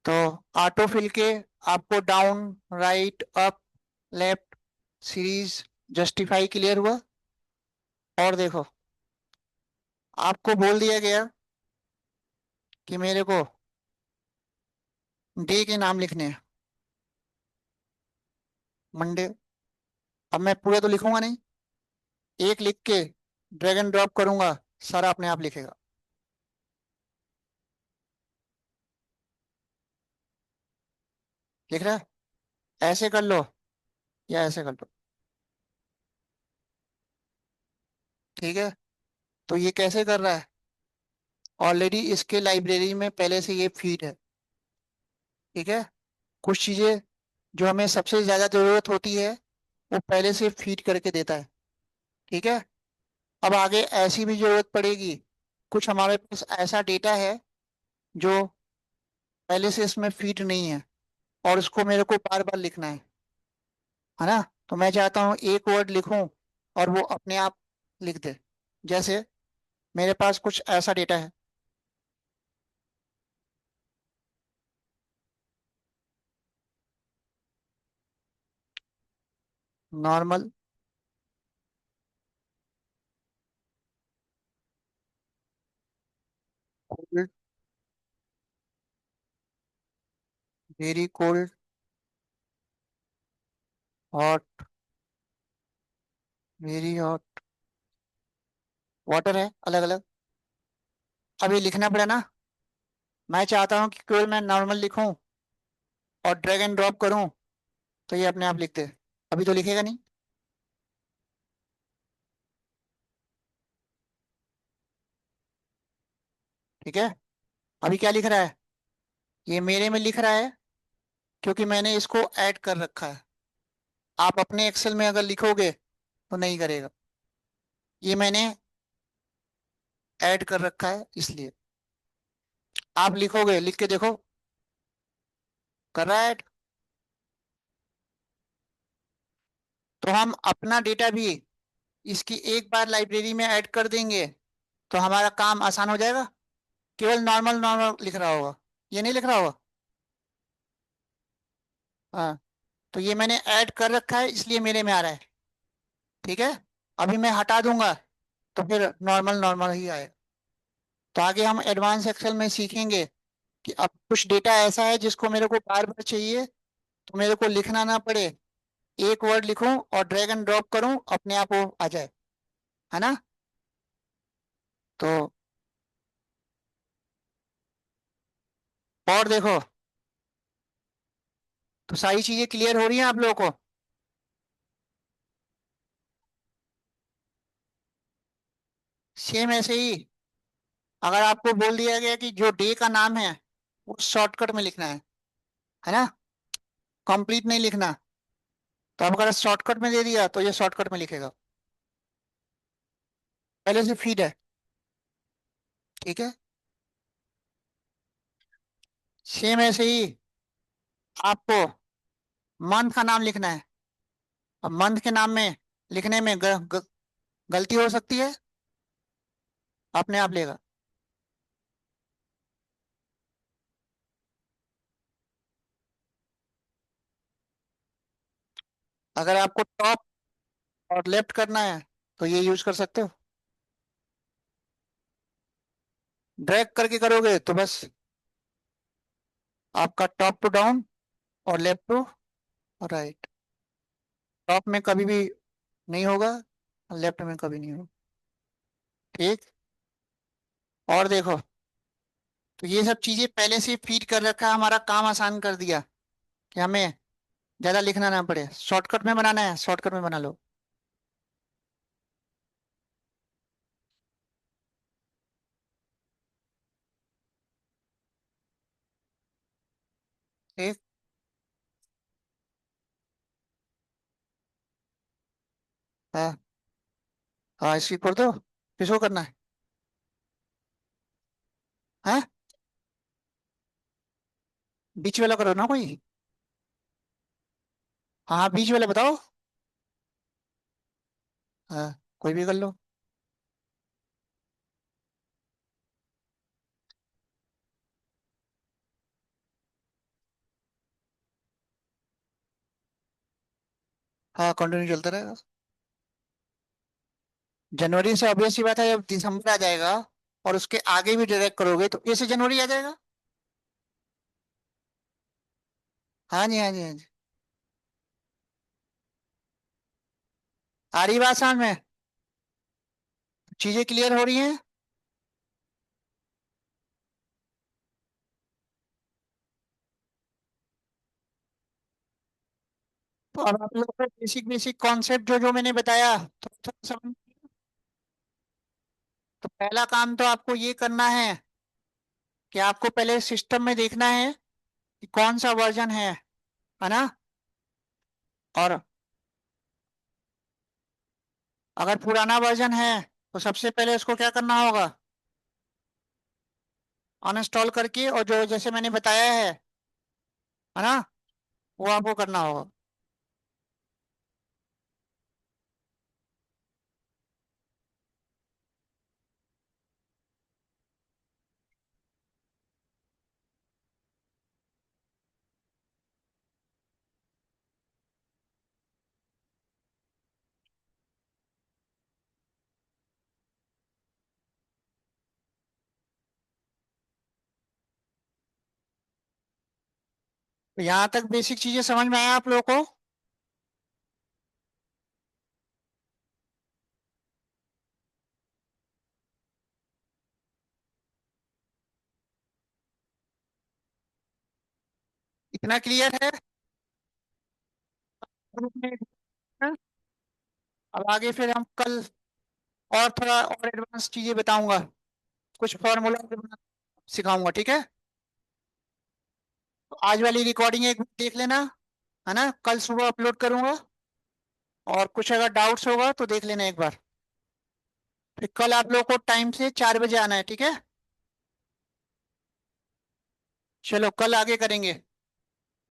तो ऑटो फिल के आपको down, right, up, left, series, justify clear हुआ। और देखो, आपको बोल दिया गया कि मेरे को डे के नाम लिखने हैं। मंडे। अब मैं पूरा तो लिखूंगा नहीं, एक लिख के ड्रैग एंड ड्रॉप करूंगा, सारा अपने आप लिखेगा। लिख रहा है? ऐसे कर लो या ऐसे कर लो। ठीक है। तो ये कैसे कर रहा है? ऑलरेडी इसके लाइब्रेरी में पहले से ये फीड है। ठीक है। कुछ चीजें जो हमें सबसे ज्यादा जरूरत होती है वो पहले से फीड करके देता है। ठीक है। अब आगे ऐसी भी जरूरत पड़ेगी, कुछ हमारे पास ऐसा डेटा है जो पहले से इसमें फीड नहीं है और उसको मेरे को बार बार लिखना है ना? तो मैं चाहता हूँ एक वर्ड लिखूं और वो अपने आप लिख दे। जैसे मेरे पास कुछ ऐसा डेटा है। Normal, cold, very cold, hot, very hot, water है अलग अलग। अब ये लिखना पड़ा ना। मैं चाहता हूँ कि केवल मैं नॉर्मल लिखूं और ड्रैग एंड ड्रॉप करूं तो ये अपने आप लिख दे। अभी तो लिखेगा नहीं। ठीक है। अभी क्या लिख रहा है? ये मेरे में लिख रहा है क्योंकि मैंने इसको ऐड कर रखा है। आप अपने एक्सेल में अगर लिखोगे तो नहीं करेगा। ये मैंने ऐड कर रखा है इसलिए। आप लिखोगे, लिख के देखो, कर रहा है ऐड। तो हम अपना डेटा भी इसकी एक बार लाइब्रेरी में ऐड कर देंगे तो हमारा काम आसान हो जाएगा। केवल नॉर्मल नॉर्मल लिख रहा होगा, ये नहीं लिख रहा होगा। हाँ। तो ये मैंने ऐड कर रखा है इसलिए मेरे में आ रहा है। ठीक है। अभी मैं हटा दूंगा तो फिर नॉर्मल नॉर्मल ही आएगा। तो आगे हम एडवांस एक्सेल में सीखेंगे कि अब कुछ डेटा ऐसा है जिसको मेरे को बार बार चाहिए तो मेरे को लिखना ना पड़े, एक वर्ड लिखूं और ड्रैग एंड ड्रॉप करूं अपने आप वो आ जाए, है ना? तो और देखो, तो सारी चीजें क्लियर हो रही हैं आप लोगों को? सेम ऐसे ही, अगर आपको बोल दिया गया कि जो डे का नाम है वो शॉर्टकट में लिखना है ना, कंप्लीट नहीं लिखना, तो अब अगर शॉर्टकट में दे दिया तो ये शॉर्टकट में लिखेगा, पहले से फीड है। ठीक है, सेम ऐसे ही आपको मंथ का नाम लिखना है। अब मंथ के नाम में लिखने में गलती हो सकती है, अपने आप लेगा। अगर आपको टॉप और लेफ्ट करना है तो ये यूज कर सकते हो, ड्रैग करके करोगे तो बस आपका टॉप टू डाउन और लेफ्ट टू राइट, टॉप में कभी भी नहीं होगा, लेफ्ट में कभी नहीं होगा। ठीक, और देखो, तो ये सब चीजें पहले से फीड कर रखा है, हमारा काम आसान कर दिया कि हमें ज्यादा लिखना ना पड़े, शॉर्टकट में बनाना है शॉर्टकट में बना लो। ठीक, हाँ, हाँ इसकी कर दो, किसको करना है? हाँ, बीच वाला करो ना कोई। हाँ हाँ, बीच वाला बताओ। हाँ, कोई भी कर लो। हाँ, कंटिन्यू चलता रहेगा। जनवरी से ऑब्वियस सी बात है, जब दिसंबर आ जाएगा और उसके आगे भी डायरेक्ट करोगे तो ए से जनवरी आ जाएगा। हाँ जी, हाँ जी, हाँ जी। आ रही बात समझ में? चीजें क्लियर हो रही हैं? तो अब आप लोग को बेसिक बेसिक कॉन्सेप्ट जो जो मैंने बताया तो थोड़ा समझ। तो पहला काम तो आपको ये करना है कि आपको पहले सिस्टम में देखना है कि कौन सा वर्जन है ना। और अगर पुराना वर्जन है तो सबसे पहले उसको क्या करना होगा, अनइंस्टॉल करके, और जो जैसे मैंने बताया है ना, वो आपको करना होगा। तो यहाँ तक बेसिक चीजें समझ में आया आप लोगों को? इतना क्लियर है? ग्रुप में है? अब आगे फिर हम कल और थोड़ा और एडवांस चीजें बताऊंगा, कुछ फॉर्मूला सिखाऊंगा, ठीक है? तो आज वाली रिकॉर्डिंग एक बार देख लेना, है ना, कल सुबह अपलोड करूंगा। और कुछ अगर डाउट्स होगा तो देख लेना एक बार। फिर कल आप लोग को टाइम से 4 बजे आना है, ठीक है? चलो कल आगे करेंगे।